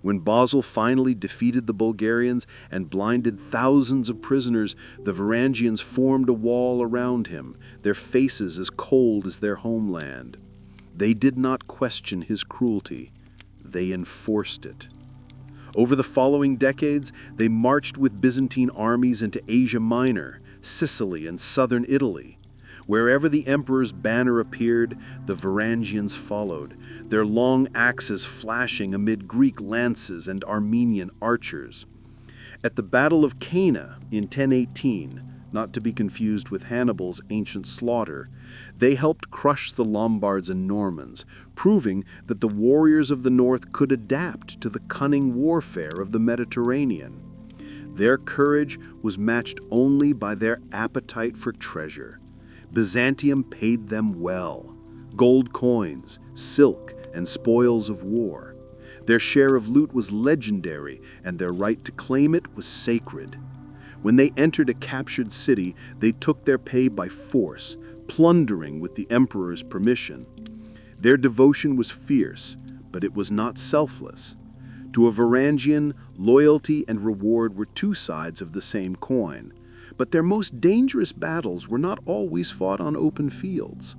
When Basil finally defeated the Bulgarians and blinded thousands of prisoners, the Varangians formed a wall around him, their faces as cold as their homeland. They did not question his cruelty. They enforced it. Over the following decades, they marched with Byzantine armies into Asia Minor, Sicily, and southern Italy. Wherever the emperor's banner appeared, the Varangians followed, their long axes flashing amid Greek lances and Armenian archers. At the Battle of Cana in 1018, not to be confused with Hannibal's ancient slaughter, they helped crush the Lombards and Normans, proving that the warriors of the north could adapt to the cunning warfare of the Mediterranean. Their courage was matched only by their appetite for treasure. Byzantium paid them well: gold coins, silk, and spoils of war. Their share of loot was legendary, and their right to claim it was sacred. When they entered a captured city, they took their pay by force, plundering with the emperor's permission. Their devotion was fierce, but it was not selfless. To a Varangian, loyalty and reward were two sides of the same coin. But their most dangerous battles were not always fought on open fields.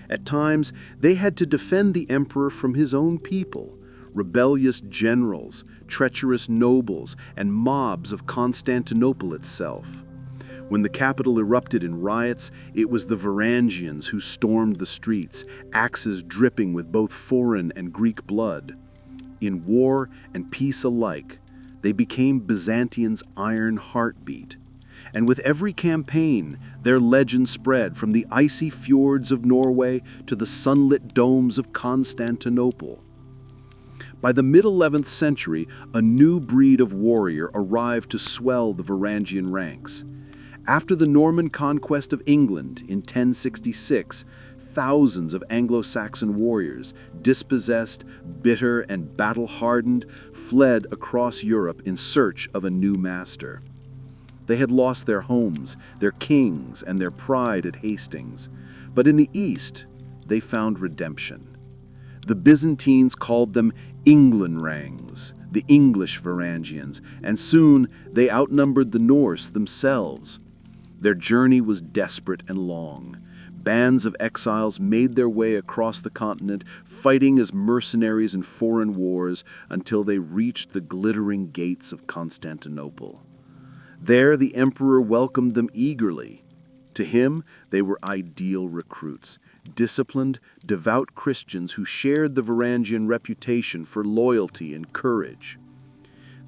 At times, they had to defend the emperor from his own people, rebellious generals, treacherous nobles, and mobs of Constantinople itself. When the capital erupted in riots, it was the Varangians who stormed the streets, axes dripping with both foreign and Greek blood. In war and peace alike, they became Byzantium's iron heartbeat. And with every campaign, their legend spread from the icy fjords of Norway to the sunlit domes of Constantinople. By the mid-11th century, a new breed of warrior arrived to swell the Varangian ranks. After the Norman conquest of England in 1066, thousands of Anglo-Saxon warriors, dispossessed, bitter, and battle-hardened, fled across Europe in search of a new master. They had lost their homes, their kings, and their pride at Hastings. But in the east, they found redemption. The Byzantines called them Englandrangs, the English Varangians, and soon they outnumbered the Norse themselves. Their journey was desperate and long. Bands of exiles made their way across the continent, fighting as mercenaries in foreign wars until they reached the glittering gates of Constantinople. There the emperor welcomed them eagerly. To him, they were ideal recruits, disciplined, devout Christians who shared the Varangian reputation for loyalty and courage.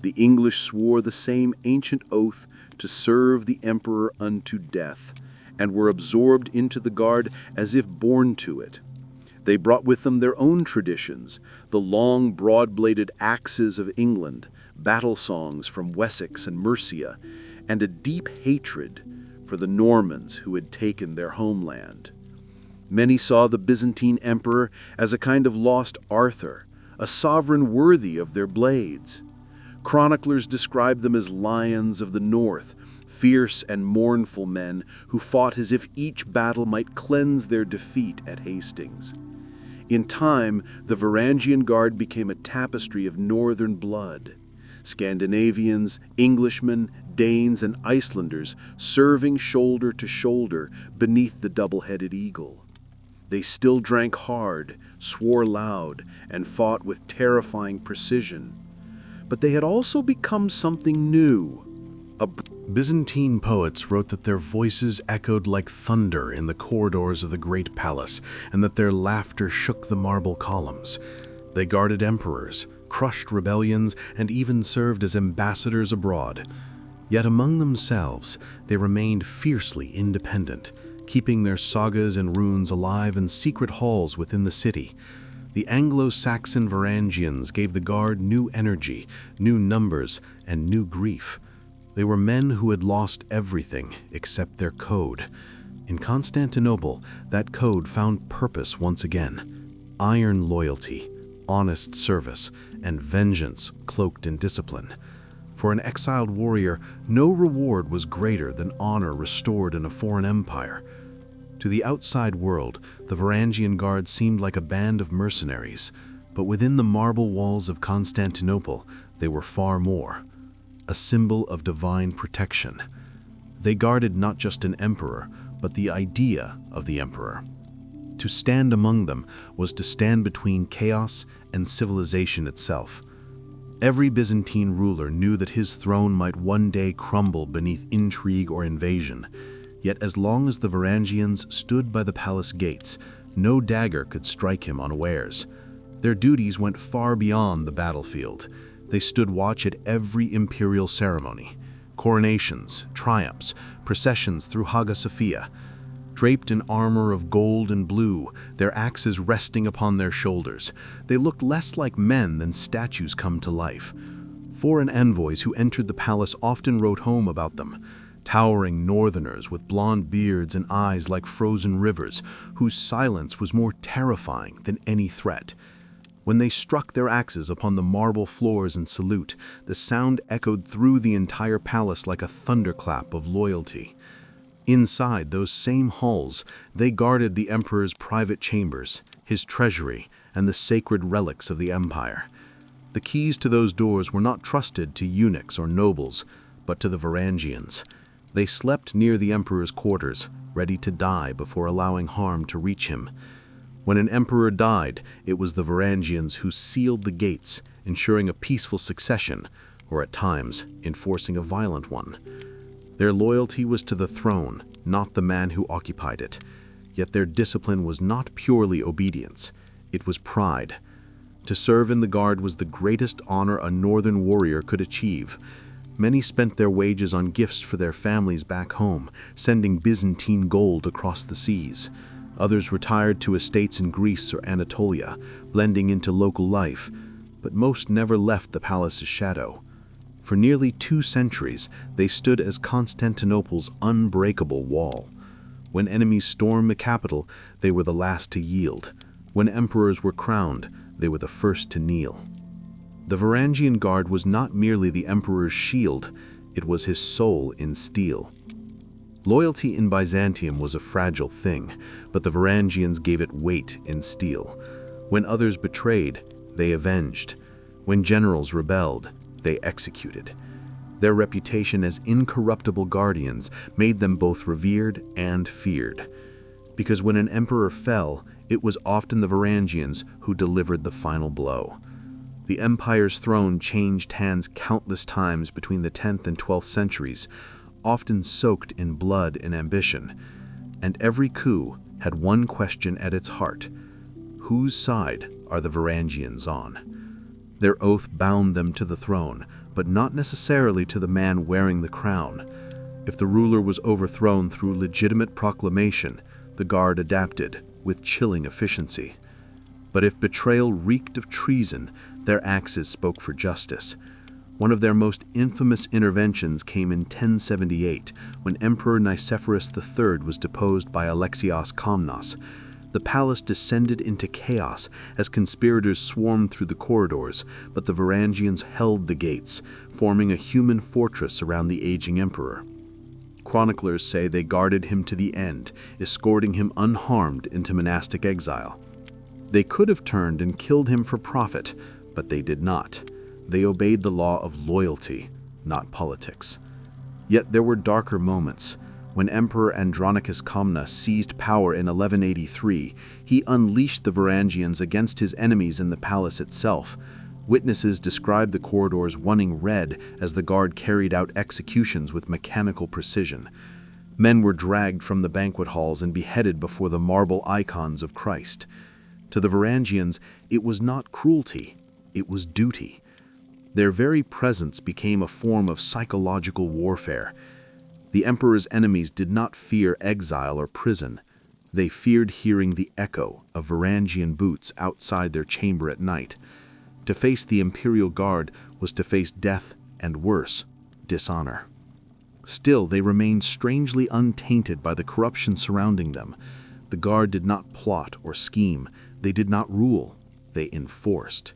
The English swore the same ancient oath to serve the emperor unto death, and were absorbed into the guard as if born to it. They brought with them their own traditions, the long, broad-bladed axes of England, battle songs from Wessex and Mercia, and a deep hatred for the Normans who had taken their homeland. Many saw the Byzantine emperor as a kind of lost Arthur, a sovereign worthy of their blades. Chroniclers describe them as lions of the north, fierce and mournful men who fought as if each battle might cleanse their defeat at Hastings. In time, the Varangian Guard became a tapestry of northern blood. Scandinavians, Englishmen, Danes, and Icelanders serving shoulder to shoulder beneath the double-headed eagle. They still drank hard, swore loud, and fought with terrifying precision. But they had also become something new. Byzantine poets wrote that their voices echoed like thunder in the corridors of the great palace, and that their laughter shook the marble columns. They guarded emperors, crushed rebellions, and even served as ambassadors abroad. Yet among themselves, they remained fiercely independent, keeping their sagas and runes alive in secret halls within the city. The Anglo-Saxon Varangians gave the Guard new energy, new numbers, and new grief. They were men who had lost everything except their code. In Constantinople, that code found purpose once again. Iron loyalty, honest service, and vengeance cloaked in discipline. For an exiled warrior, no reward was greater than honor restored in a foreign empire. To the outside world, the Varangian Guards seemed like a band of mercenaries, but within the marble walls of Constantinople, they were far more. A symbol of divine protection. They guarded not just an emperor, but the idea of the emperor. To stand among them was to stand between chaos and civilization itself. Every Byzantine ruler knew that his throne might one day crumble beneath intrigue or invasion. Yet as long as the Varangians stood by the palace gates, no dagger could strike him unawares. Their duties went far beyond the battlefield. They stood watch at every imperial ceremony, coronations, triumphs, processions through Hagia Sophia. Draped in armor of gold and blue, their axes resting upon their shoulders, they looked less like men than statues come to life. Foreign envoys who entered the palace often wrote home about them, towering northerners with blonde beards and eyes like frozen rivers, whose silence was more terrifying than any threat. When they struck their axes upon the marble floors in salute, the sound echoed through the entire palace like a thunderclap of loyalty. Inside those same halls, they guarded the emperor's private chambers, his treasury, and the sacred relics of the empire. The keys to those doors were not trusted to eunuchs or nobles, but to the Varangians. They slept near the emperor's quarters, ready to die before allowing harm to reach him. When an emperor died, it was the Varangians who sealed the gates, ensuring a peaceful succession, or at times, enforcing a violent one. Their loyalty was to the throne, not the man who occupied it. Yet their discipline was not purely obedience. It was pride. To serve in the Guard was the greatest honor a northern warrior could achieve. Many spent their wages on gifts for their families back home, sending Byzantine gold across the seas. Others retired to estates in Greece or Anatolia, blending into local life, but most never left the palace's shadow. For nearly 2 centuries, they stood as Constantinople's unbreakable wall. When enemies stormed the capital, they were the last to yield. When emperors were crowned, they were the first to kneel. The Varangian Guard was not merely the emperor's shield, it was his soul in steel. Loyalty in Byzantium was a fragile thing, but the Varangians gave it weight in steel. When others betrayed, they avenged. When generals rebelled, they executed. Their reputation as incorruptible guardians made them both revered and feared. Because when an emperor fell, it was often the Varangians who delivered the final blow. The empire's throne changed hands countless times between the 10th and 12th centuries, often soaked in blood and ambition, and every coup had one question at its heart: whose side are the Varangians on? Their oath bound them to the throne, but not necessarily to the man wearing the crown. If the ruler was overthrown through legitimate proclamation, the Guard adapted with chilling efficiency. But if betrayal reeked of treason, their axes spoke for justice. One of their most infamous interventions came in 1078, when Emperor Nicephorus III was deposed by Alexios Komnenos. The palace descended into chaos as conspirators swarmed through the corridors, but the Varangians held the gates, forming a human fortress around the aging emperor. Chroniclers say they guarded him to the end, escorting him unharmed into monastic exile. They could have turned and killed him for profit, but they did not. They obeyed the law of loyalty, not politics. Yet there were darker moments. When Emperor Andronicus Comnena seized power in 1183, he unleashed the Varangians against his enemies in the palace itself. Witnesses describe the corridors running red as the guard carried out executions with mechanical precision. Men were dragged from the banquet halls and beheaded before the marble icons of Christ. To the Varangians, it was not cruelty, it was duty. Their very presence became a form of psychological warfare. The emperor's enemies did not fear exile or prison. They feared hearing the echo of Varangian boots outside their chamber at night. To face the imperial guard was to face death and, worse, dishonor. Still, they remained strangely untainted by the corruption surrounding them. The guard did not plot or scheme. They did not rule. They enforced.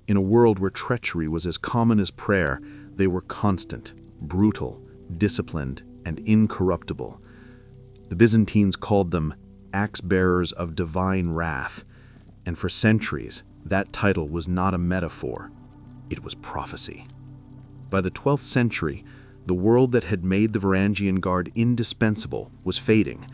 In a world where treachery was as common as prayer, they were constant, brutal, disciplined, and incorruptible. The Byzantines called them axe-bearers of divine wrath, and for centuries, that title was not a metaphor, it was prophecy. By the 12th century, the world that had made the Varangian Guard indispensable was fading.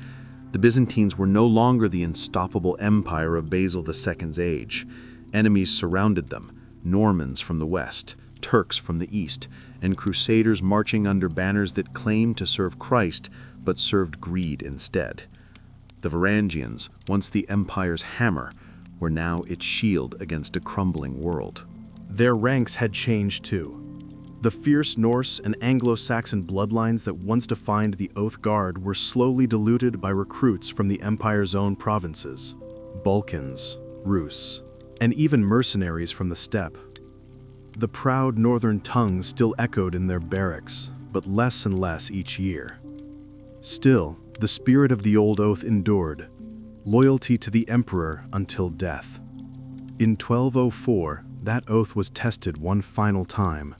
The Byzantines were no longer the unstoppable empire of Basil II's age. Enemies surrounded them, Normans from the west, Turks from the east, and Crusaders marching under banners that claimed to serve Christ but served greed instead. The Varangians, once the empire's hammer, were now its shield against a crumbling world. Their ranks had changed too. The fierce Norse and Anglo-Saxon bloodlines that once defined the Oath Guard were slowly diluted by recruits from the empire's own provinces, Balkans, Rus, and even mercenaries from the steppe. The proud northern tongues still echoed in their barracks, but less and less each year. Still, the spirit of the old oath endured, loyalty to the emperor until death. In 1204, that oath was tested one final time.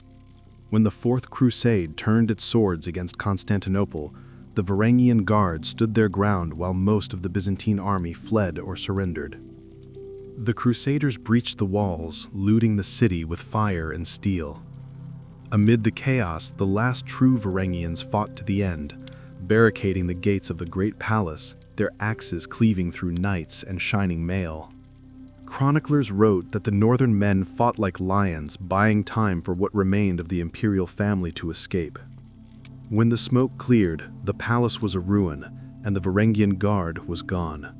When the Fourth Crusade turned its swords against Constantinople, the Varangian Guards stood their ground while most of the Byzantine army fled or surrendered. The Crusaders breached the walls, looting the city with fire and steel. Amid the chaos, the last true Varangians fought to the end, barricading the gates of the great palace, their axes cleaving through knights and shining mail. Chroniclers wrote that the northern men fought like lions, buying time for what remained of the imperial family to escape. When the smoke cleared, the palace was a ruin, and the Varangian Guard was gone.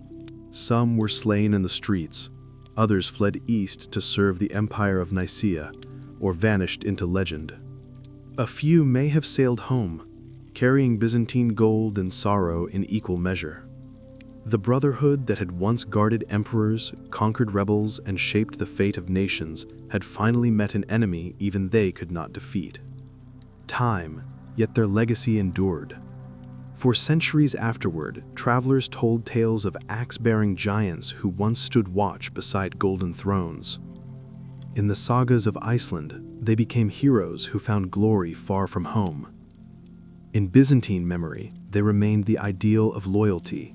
Some were slain in the streets. Others fled east to serve the Empire of Nicaea, or vanished into legend. A few may have sailed home, carrying Byzantine gold and sorrow in equal measure. The brotherhood that had once guarded emperors, conquered rebels, and shaped the fate of nations had finally met an enemy even they could not defeat. Time, yet their legacy endured. For centuries afterward, travelers told tales of axe-bearing giants who once stood watch beside golden thrones. In the sagas of Iceland, they became heroes who found glory far from home. In Byzantine memory, they remained the ideal of loyalty,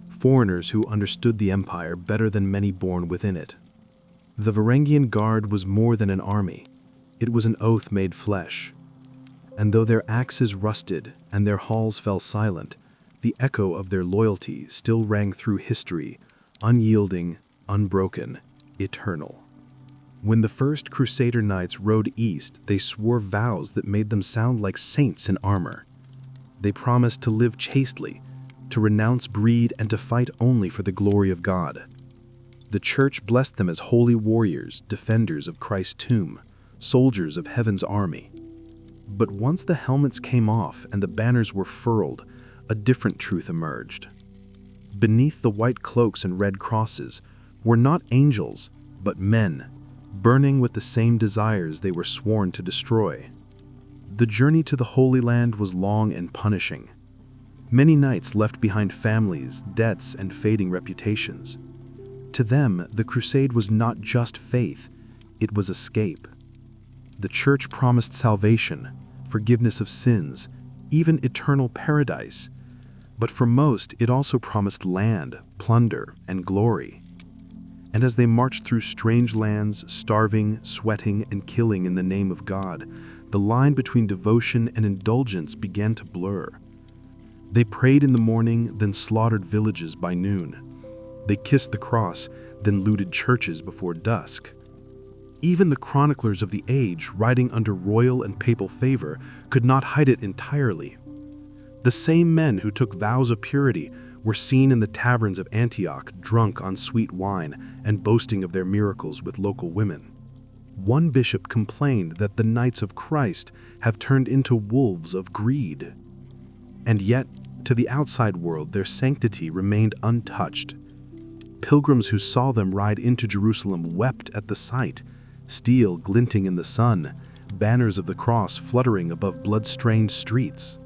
foreigners who understood the empire better than many born within it. The Varangian Guard was more than an army. It was an oath made flesh. And though their axes rusted and their halls fell silent, the echo of their loyalty still rang through history, unyielding, unbroken, eternal. When the first Crusader knights rode east, they swore vows that made them sound like saints in armor. They promised to live chastely, to renounce greed, and to fight only for the glory of God. The Church blessed them as holy warriors, defenders of Christ's tomb, soldiers of heaven's army. But once the helmets came off and the banners were furled, a different truth emerged. Beneath the white cloaks and red crosses were not angels, but men, burning with the same desires they were sworn to destroy. The journey to the Holy Land was long and punishing. Many knights left behind families, debts, and fading reputations. To them, the crusade was not just faith, it was escape. The church promised salvation, forgiveness of sins, even eternal paradise. But for most, it also promised land, plunder, and glory. And as they marched through strange lands, starving, sweating, and killing in the name of God, the line between devotion and indulgence began to blur. They prayed in the morning, then slaughtered villages by noon. They kissed the cross, then looted churches before dusk. Even the chroniclers of the age, writing under royal and papal favor, could not hide it entirely. The same men who took vows of purity were seen in the taverns of Antioch, drunk on sweet wine and boasting of their miracles with local women. One bishop complained that the Knights of Christ have turned into wolves of greed. And yet, to the outside world, their sanctity remained untouched. Pilgrims who saw them ride into Jerusalem wept at the sight, steel glinting in the sun, banners of the cross fluttering above blood-stained streets.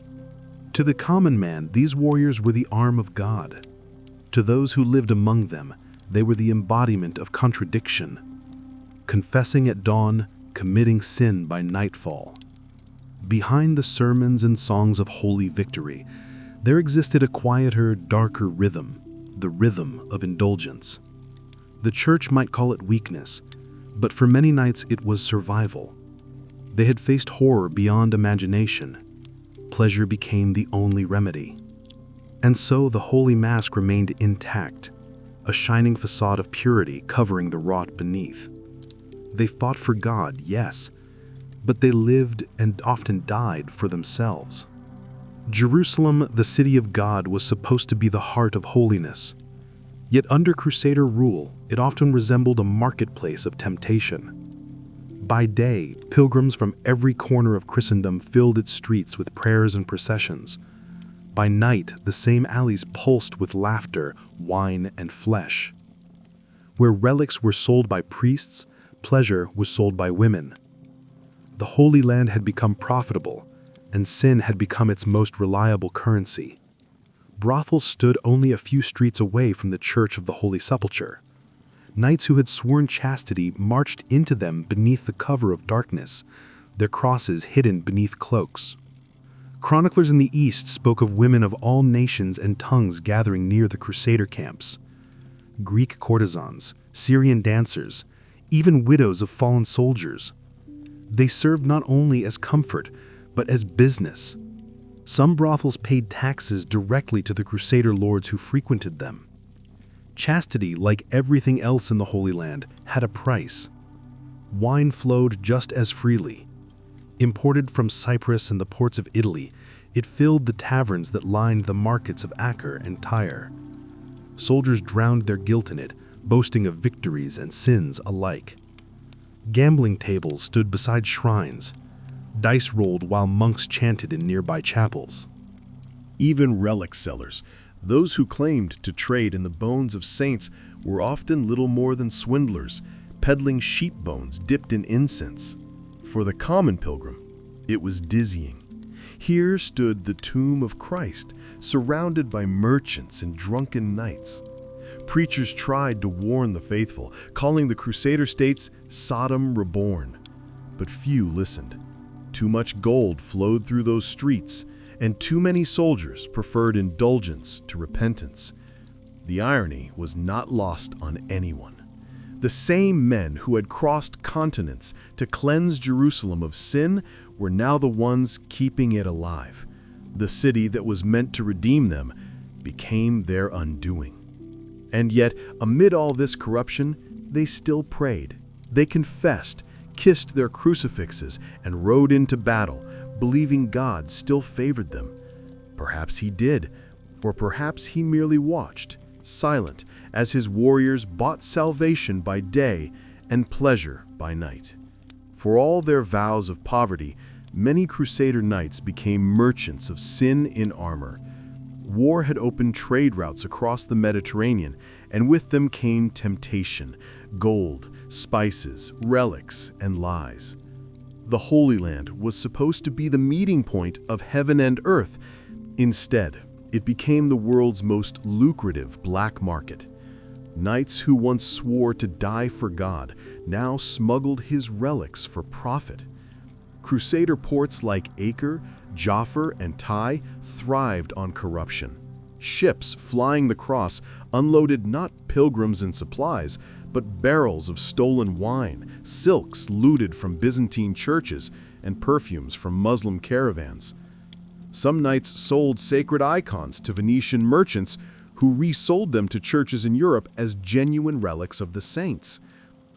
To the common man, these warriors were the arm of God. To those who lived among them, they were the embodiment of contradiction. Confessing at dawn, committing sin by nightfall. Behind the sermons and songs of holy victory, there existed a quieter, darker rhythm, the rhythm of indulgence. The church might call it weakness, but for many knights it was survival. They had faced horror beyond imagination. Pleasure became the only remedy. And so the holy mask remained intact, a shining facade of purity covering the rot beneath. They fought for God, yes, but they lived and often died for themselves. Jerusalem, the city of God, was supposed to be the heart of holiness. Yet under Crusader rule, it often resembled a marketplace of temptation. By day, pilgrims from every corner of Christendom filled its streets with prayers and processions. By night, the same alleys pulsed with laughter, wine, and flesh. Where relics were sold by priests, pleasure was sold by women. The Holy Land had become profitable, and sin had become its most reliable currency. Brothels stood only a few streets away from the Church of the Holy Sepulchre. Knights who had sworn chastity marched into them beneath the cover of darkness, their crosses hidden beneath cloaks. Chroniclers in the East spoke of women of all nations and tongues gathering near the Crusader camps. Greek courtesans, Syrian dancers, even widows of fallen soldiers. They served not only as comfort, but as business. Some brothels paid taxes directly to the Crusader lords who frequented them. Chastity, like everything else in the Holy Land, had a price. Wine flowed just as freely. Imported from Cyprus and the ports of Italy, it filled the taverns that lined the markets of Acre and Tyre. Soldiers drowned their guilt in it, boasting of victories and sins alike. Gambling tables stood beside shrines. Dice rolled while monks chanted in nearby chapels. Even relic sellers, those who claimed to trade in the bones of saints, were often little more than swindlers, peddling sheep bones dipped in incense. For the common pilgrim, it was dizzying. Here stood the tomb of Christ, surrounded by merchants and drunken knights. Preachers tried to warn the faithful, calling the Crusader states Sodom reborn. But few listened. Too much gold flowed through those streets, and too many soldiers preferred indulgence to repentance. The irony was not lost on anyone. The same men who had crossed continents to cleanse Jerusalem of sin were now the ones keeping it alive. The city that was meant to redeem them became their undoing. And yet, amid all this corruption, they still prayed. They confessed, kissed their crucifixes, and rode into battle, believing God still favored them. Perhaps he did, or perhaps he merely watched, silent, as his warriors bought salvation by day and pleasure by night. For all their vows of poverty, many Crusader knights became merchants of sin in armor. War had opened trade routes across the Mediterranean, and with them came temptation, gold, spices, relics, and lies. The Holy Land was supposed to be the meeting point of heaven and earth. Instead, It became the world's most lucrative black market. Knights who once swore to die for God now smuggled his relics for profit. Crusader ports like Acre, Jaffa, and Tai thrived on corruption. Ships flying the cross unloaded not pilgrims and supplies, but barrels of stolen wine, silks looted from Byzantine churches, and perfumes from Muslim caravans. Some knights sold sacred icons to Venetian merchants who resold them to churches in Europe as genuine relics of the saints.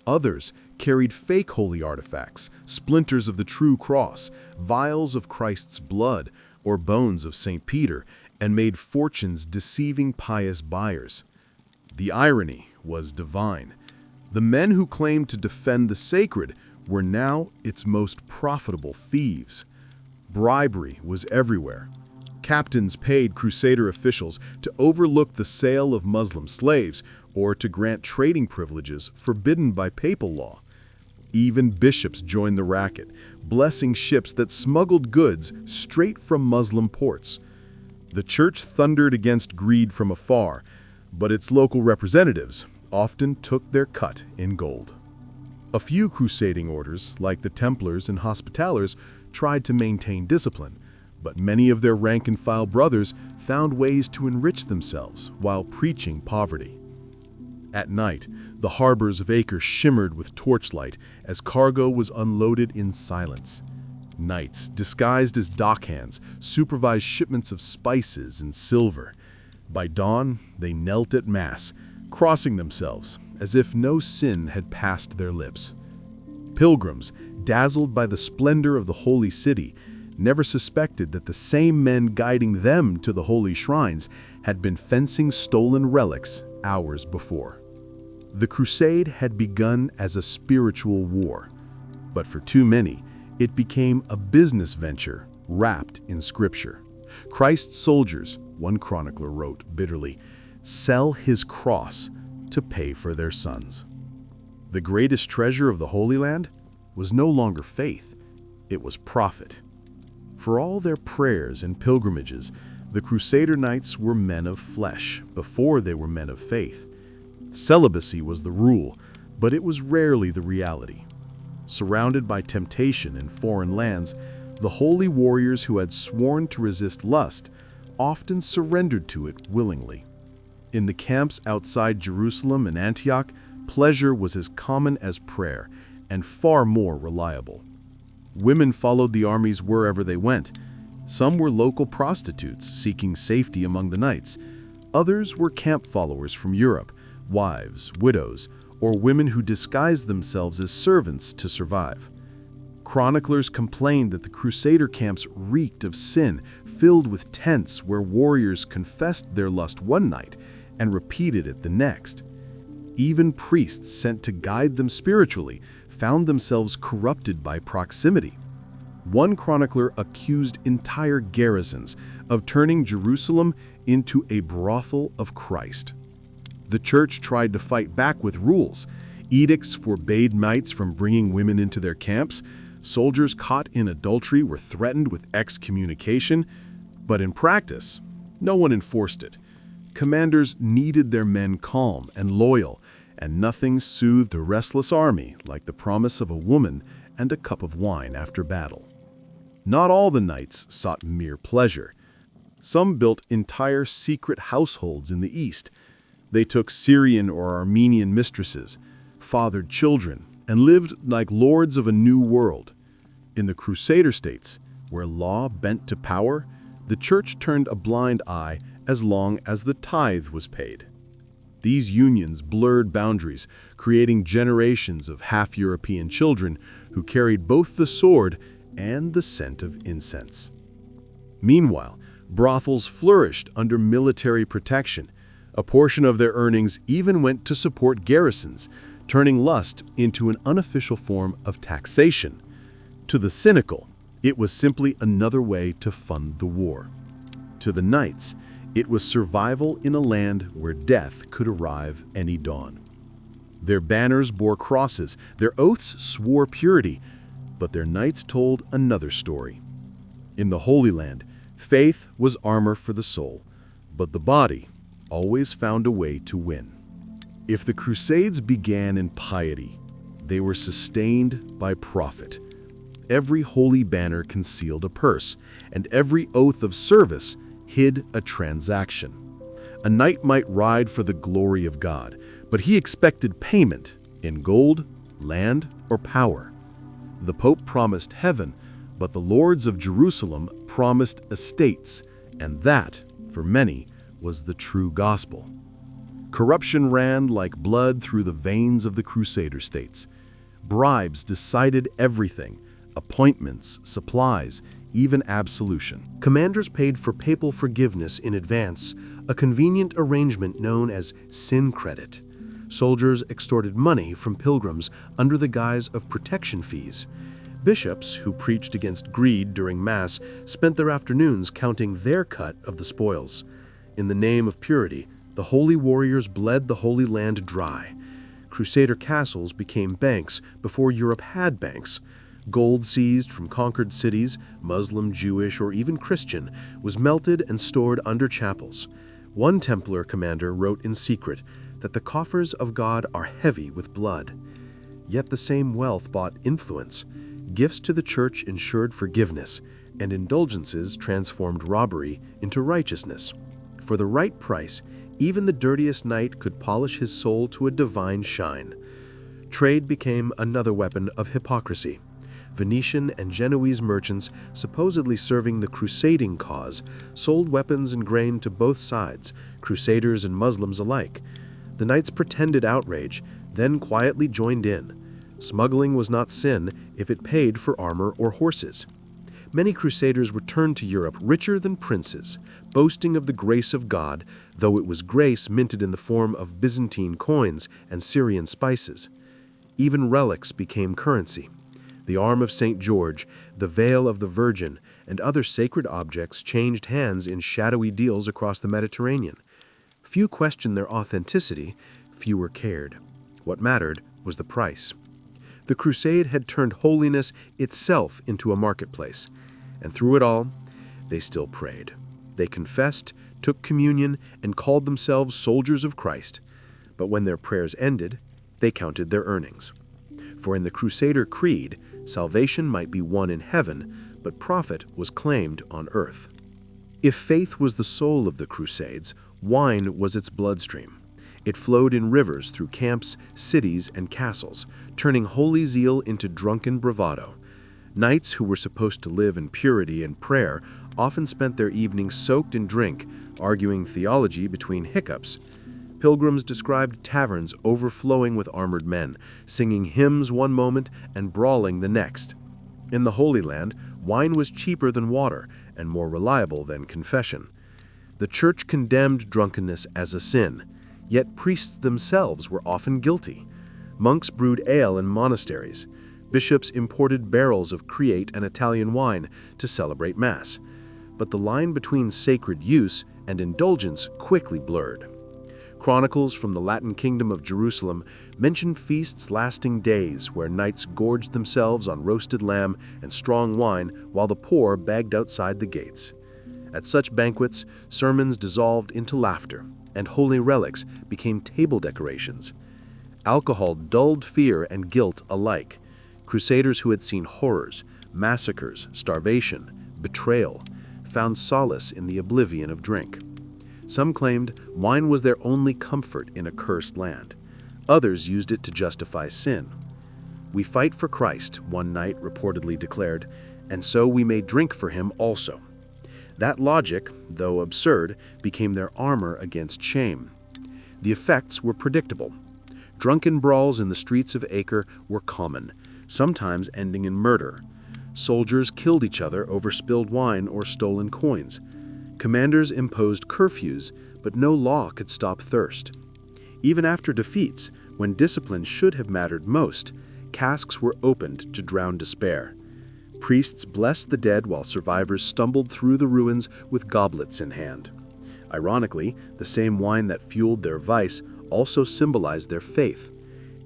Others carried fake holy artifacts, splinters of the true cross, vials of Christ's blood, or bones of St. Peter, and made fortunes deceiving pious buyers. The irony was divine. The men who claimed to defend the sacred were now its most profitable thieves. Bribery was everywhere. Captains paid Crusader officials to overlook the sale of Muslim slaves or to grant trading privileges forbidden by papal law. Even bishops joined the racket, blessing ships that smuggled goods straight from Muslim ports. The church thundered against greed from afar, but its local representatives often took their cut in gold. A few crusading orders, like the Templars and Hospitallers, tried to maintain discipline, but many of their rank-and-file brothers found ways to enrich themselves while preaching poverty. At night, the harbors of Acre shimmered with torchlight as cargo was unloaded in silence. Knights, disguised as dockhands, supervised shipments of spices and silver. By dawn, they knelt at Mass, crossing themselves as if no sin had passed their lips. Pilgrims, dazzled by the splendor of the holy city, never suspected that the same men guiding them to the holy shrines had been fencing stolen relics hours before. The crusade had begun as a spiritual war, but for too many, it became a business venture wrapped in scripture. Christ's soldiers, one chronicler wrote bitterly, sell his cross to pay for their sons. The greatest treasure of the Holy Land was no longer faith, it was profit. For all their prayers and pilgrimages, the Crusader knights were men of flesh before they were men of faith. Celibacy was the rule, but it was rarely the reality. Surrounded by temptation in foreign lands, the holy warriors who had sworn to resist lust often surrendered to it willingly. In the camps outside Jerusalem and Antioch, pleasure was as common as prayer and far more reliable. Women followed the armies wherever they went. Some were local prostitutes seeking safety among the knights. Others were camp followers from Europe, wives, widows, or women who disguised themselves as servants to survive. Chroniclers complained that the Crusader camps reeked of sin, filled with tents where warriors confessed their lust one night and repeated it the next. Even priests sent to guide them spiritually found themselves corrupted by proximity. One chronicler accused entire garrisons of turning Jerusalem into a brothel of Christ. The church tried to fight back with rules. Edicts forbade knights from bringing women into their camps. Soldiers caught in adultery were threatened with excommunication. But in practice, no one enforced it. Commanders needed their men calm and loyal, and nothing soothed a restless army like the promise of a woman and a cup of wine after battle. Not all the knights sought mere pleasure. Some built entire secret households in the East. They took Syrian or Armenian mistresses, fathered children, and lived like lords of a new world. In the Crusader states, where law bent to power, the church turned a blind eye as long as the tithe was paid. These unions blurred boundaries, creating generations of half-European children who carried both the sword and the scent of incense. Meanwhile, brothels flourished under military protection. A portion of their earnings even went to support garrisons, turning lust into an unofficial form of taxation. To the cynical, it was simply another way to fund the war. To the knights, it was survival in a land where death could arrive any dawn. Their banners bore crosses, their oaths swore purity, but their knights told another story. In the Holy Land, faith was armor for the soul, but the body always found a way to win. If the Crusades began in piety, they were sustained by profit. Every holy banner concealed a purse, and every oath of service hid a transaction. A knight might ride for the glory of God, but he expected payment in gold, land, or power. The Pope promised heaven, but the lords of Jerusalem promised estates, and that, for many, was the true gospel. Corruption ran like blood through the veins of the Crusader states. Bribes decided everything: appointments, supplies, even absolution. Commanders paid for papal forgiveness in advance, a convenient arrangement known as sin credit. Soldiers extorted money from pilgrims under the guise of protection fees. Bishops, who preached against greed during Mass, spent their afternoons counting their cut of the spoils. In the name of purity, the holy warriors bled the Holy Land dry. Crusader castles became banks before Europe had banks. Gold seized from conquered cities, Muslim, Jewish, or even Christian, was melted and stored under chapels. One Templar commander wrote in secret that the coffers of God are heavy with blood. Yet the same wealth bought influence. Gifts to the church ensured forgiveness, and indulgences transformed robbery into righteousness. For the right price, even the dirtiest knight could polish his soul to a divine shine. Trade became another weapon of hypocrisy. Venetian and Genoese merchants, supposedly serving the crusading cause, sold weapons and grain to both sides, Crusaders and Muslims alike. The knights pretended outrage, then quietly joined in. Smuggling was not sin if it paid for armor or horses. Many Crusaders returned to Europe richer than princes, boasting of the grace of God, though it was grace minted in the form of Byzantine coins and Syrian spices. Even relics became currency. The arm of St. George, the veil of the Virgin, and other sacred objects changed hands in shadowy deals across the Mediterranean. Few questioned their authenticity, fewer cared. What mattered was the price. The crusade had turned holiness itself into a marketplace, and through it all, they still prayed. They confessed, took communion, and called themselves soldiers of Christ. But when their prayers ended, they counted their earnings. For in the Crusader creed, salvation might be won in heaven, but profit was claimed on earth. If faith was the soul of the Crusades, wine was its bloodstream. It flowed in rivers through camps, cities, and castles, turning holy zeal into drunken bravado. Knights who were supposed to live in purity and prayer often spent their evenings soaked in drink, arguing theology between hiccups. Pilgrims described taverns overflowing with armored men, singing hymns one moment and brawling the next. In the Holy Land, wine was cheaper than water and more reliable than confession. The Church condemned drunkenness as a sin, yet priests themselves were often guilty. Monks brewed ale in monasteries. Bishops imported barrels of Create and Italian wine to celebrate Mass. But the line between sacred use and indulgence quickly blurred. Chronicles from the Latin Kingdom of Jerusalem mention feasts lasting days where knights gorged themselves on roasted lamb and strong wine while the poor begged outside the gates. At such banquets, sermons dissolved into laughter, and holy relics became table decorations. Alcohol dulled fear and guilt alike. Crusaders who had seen horrors, massacres, starvation, betrayal, found solace in the oblivion of drink. Some claimed wine was their only comfort in a cursed land. Others used it to justify sin. "We fight for Christ," one knight reportedly declared, "and so we may drink for him also." That logic, though absurd, became their armor against shame. The effects were predictable. Drunken brawls in the streets of Acre were common, sometimes ending in murder. Soldiers killed each other over spilled wine or stolen coins. Commanders imposed curfews, but no law could stop thirst. Even after defeats, when discipline should have mattered most, casks were opened to drown despair. Priests blessed the dead while survivors stumbled through the ruins with goblets in hand. Ironically, the same wine that fueled their vice also symbolized their faith.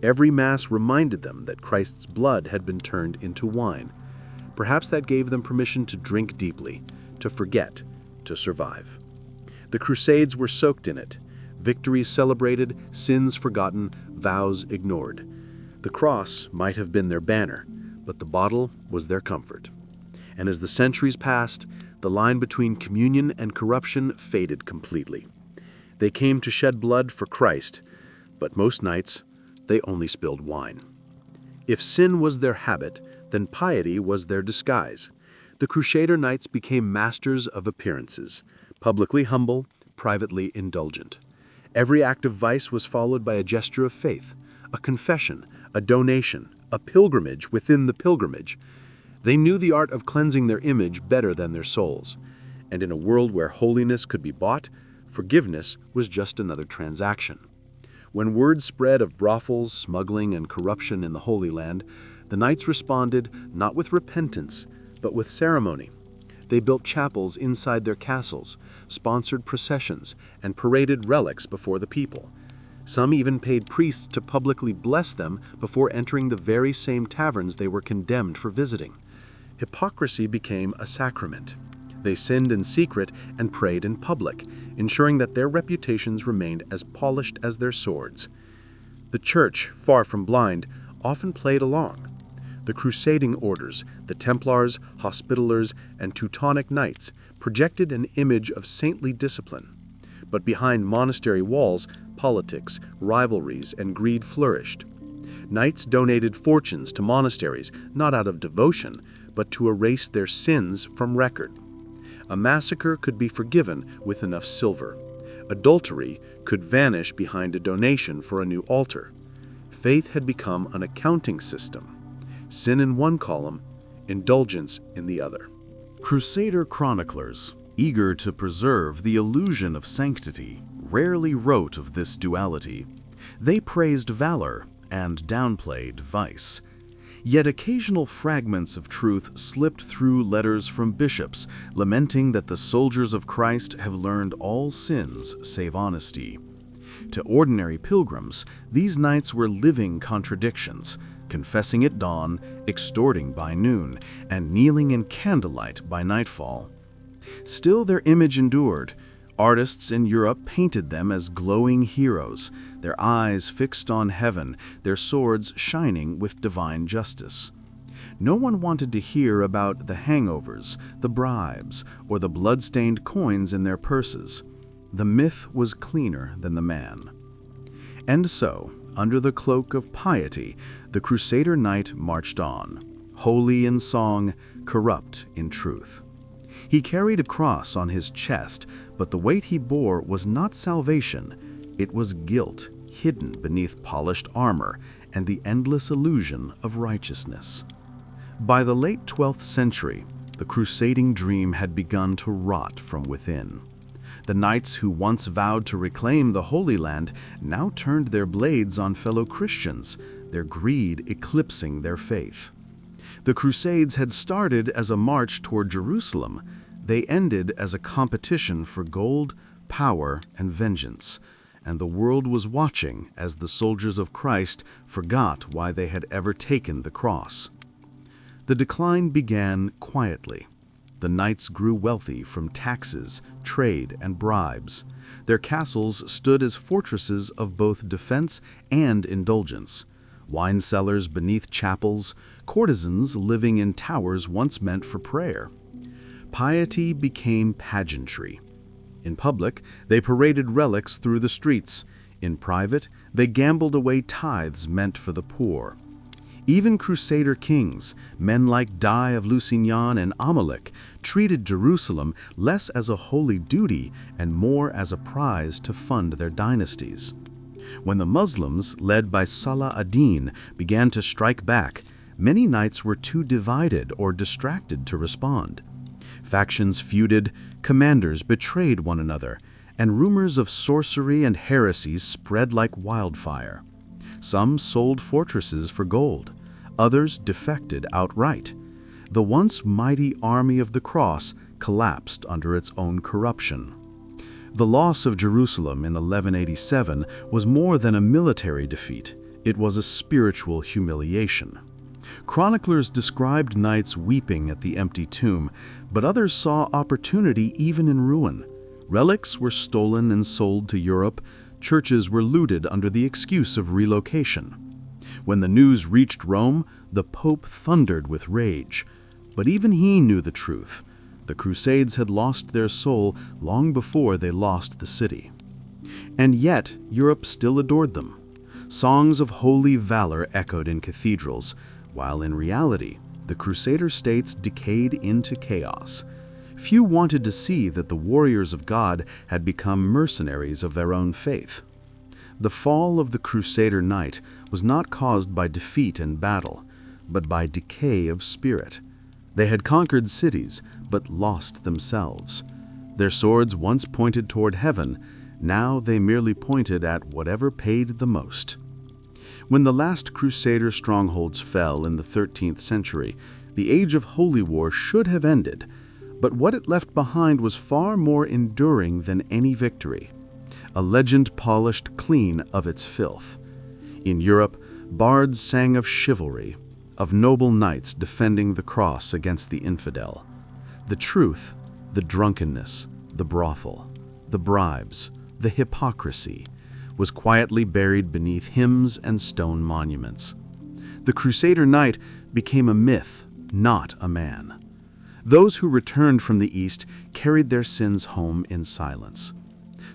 Every Mass reminded them that Christ's blood had been turned into wine. Perhaps that gave them permission to drink deeply, to forget, to survive. The Crusades were soaked in it. Victories celebrated, sins forgotten, vows ignored. The cross might have been their banner, but the bottle was their comfort. And as the centuries passed, the line between communion and corruption faded completely. They came to shed blood for Christ, but most nights they only spilled wine. If sin was their habit, then piety was their disguise. The Crusader knights became masters of appearances, publicly humble, privately indulgent. Every act of vice was followed by a gesture of faith, a confession, a donation, a pilgrimage within the pilgrimage. They knew the art of cleansing their image better than their souls. And in a world where holiness could be bought, forgiveness was just another transaction. When word spread of brothels, smuggling, and corruption in the Holy Land, the knights responded not with repentance, but with ceremony. They built chapels inside their castles, sponsored processions, and paraded relics before the people. Some even paid priests to publicly bless them before entering the very same taverns they were condemned for visiting. Hypocrisy became a sacrament. They sinned in secret and prayed in public, ensuring that their reputations remained as polished as their swords. The church, far from blind, often played along. The crusading orders, the Templars, Hospitallers, and Teutonic Knights, projected an image of saintly discipline. But behind monastery walls, politics, rivalries, and greed flourished. Knights donated fortunes to monasteries, not out of devotion, but to erase their sins from record. A massacre could be forgiven with enough silver. Adultery could vanish behind a donation for a new altar. Faith had become an accounting system. Sin in one column, indulgence in the other. Crusader chroniclers, eager to preserve the illusion of sanctity, rarely wrote of this duality. They praised valor and downplayed vice. Yet occasional fragments of truth slipped through letters from bishops, lamenting that the soldiers of Christ have learned all sins save honesty. To ordinary pilgrims, these knights were living contradictions, confessing at dawn, extorting by noon, and kneeling in candlelight by nightfall. Still their image endured. Artists in Europe painted them as glowing heroes, their eyes fixed on heaven, their swords shining with divine justice. No one wanted to hear about the hangovers, the bribes, or the blood-stained coins in their purses. The myth was cleaner than the man. And so, under the cloak of piety, the Crusader knight marched on, holy in song, corrupt in truth. He carried a cross on his chest, but the weight he bore was not salvation. It was guilt hidden beneath polished armor and the endless illusion of righteousness. By the late 12th century, the crusading dream had begun to rot from within. The knights who once vowed to reclaim the Holy Land now turned their blades on fellow Christians, their greed eclipsing their faith. The Crusades had started as a march toward Jerusalem. They ended as a competition for gold, power, and vengeance, and the world was watching as the soldiers of Christ forgot why they had ever taken the cross. The decline began quietly. The knights grew wealthy from taxes, trade, and bribes. Their castles stood as fortresses of both defense and indulgence. Wine cellars beneath chapels, courtesans living in towers once meant for prayer. Piety became pageantry. In public, they paraded relics through the streets. In private, they gambled away tithes meant for the poor. Even Crusader kings, men like Guy of Lusignan and Amalek, treated Jerusalem less as a holy duty and more as a prize to fund their dynasties. When the Muslims, led by Salah ad-Din, began to strike back, many knights were too divided or distracted to respond. Factions feuded, commanders betrayed one another, and rumors of sorcery and heresies spread like wildfire. Some sold fortresses for gold, others defected outright. The once mighty army of the cross collapsed under its own corruption. The loss of Jerusalem in 1187 was more than a military defeat. It was a spiritual humiliation. Chroniclers described knights weeping at the empty tomb, but others saw opportunity even in ruin. Relics were stolen and sold to Europe. Churches were looted under the excuse of relocation. When the news reached Rome, the Pope thundered with rage. But even he knew the truth. The Crusades had lost their soul long before they lost the city. And yet, Europe still adored them. Songs of holy valor echoed in cathedrals, while in reality, the Crusader states decayed into chaos. Few wanted to see that the warriors of God had become mercenaries of their own faith. The fall of the Crusader knight was not caused by defeat in battle, but by decay of spirit. They had conquered cities, but lost themselves. Their swords once pointed toward heaven, now they merely pointed at whatever paid the most. When the last Crusader strongholds fell in the 13th century, the age of holy war should have ended, but what it left behind was far more enduring than any victory. A legend polished clean of its filth. In Europe, bards sang of chivalry, of noble knights defending the cross against the infidel. The truth, the drunkenness, the brothel, the bribes, the hypocrisy, was quietly buried beneath hymns and stone monuments. The Crusader knight became a myth, not a man. Those who returned from the East carried their sins home in silence.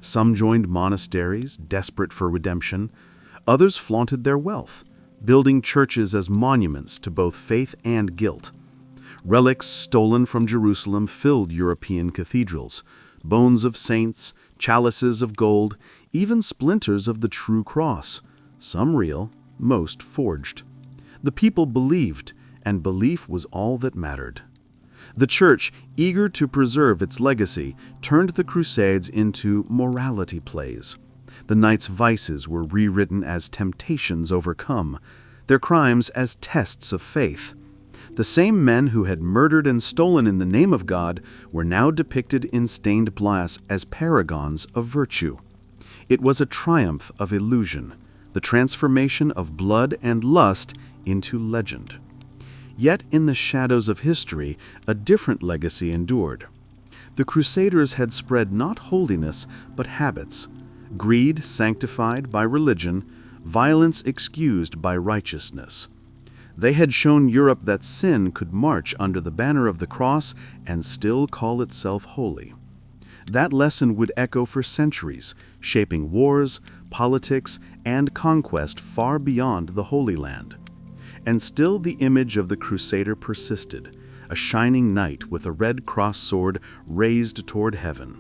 Some joined monasteries, desperate for redemption. Others flaunted their wealth, building churches as monuments to both faith and guilt. Relics stolen from Jerusalem filled European cathedrals, bones of saints, chalices of gold, even splinters of the true cross, some real, most forged. The people believed, and belief was all that mattered. The Church, eager to preserve its legacy, turned the Crusades into morality plays. The knights' vices were rewritten as temptations overcome, their crimes as tests of faith. The same men who had murdered and stolen in the name of God were now depicted in stained glass as paragons of virtue. It was a triumph of illusion, the transformation of blood and lust into legend. Yet in the shadows of history, a different legacy endured. The Crusaders had spread not holiness, but habits. Greed sanctified by religion, violence excused by righteousness. They had shown Europe that sin could march under the banner of the cross and still call itself holy. That lesson would echo for centuries, shaping wars, politics, and conquest far beyond the Holy Land. And still the image of the Crusader persisted, a shining knight with a red cross sword raised toward heaven.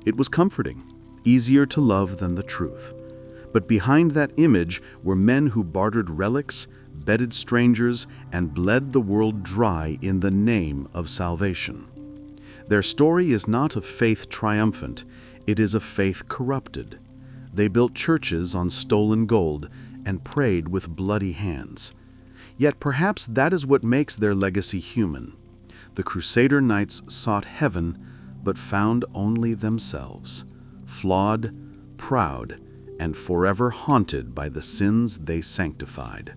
It was comforting, easier to love than the truth. But behind that image were men who bartered relics, bedded strangers, and bled the world dry in the name of salvation. Their story is not of faith triumphant, it is of faith corrupted. They built churches on stolen gold and prayed with bloody hands. Yet perhaps that is what makes their legacy human. The Crusader knights sought heaven, but found only themselves, flawed, proud, and forever haunted by the sins they sanctified.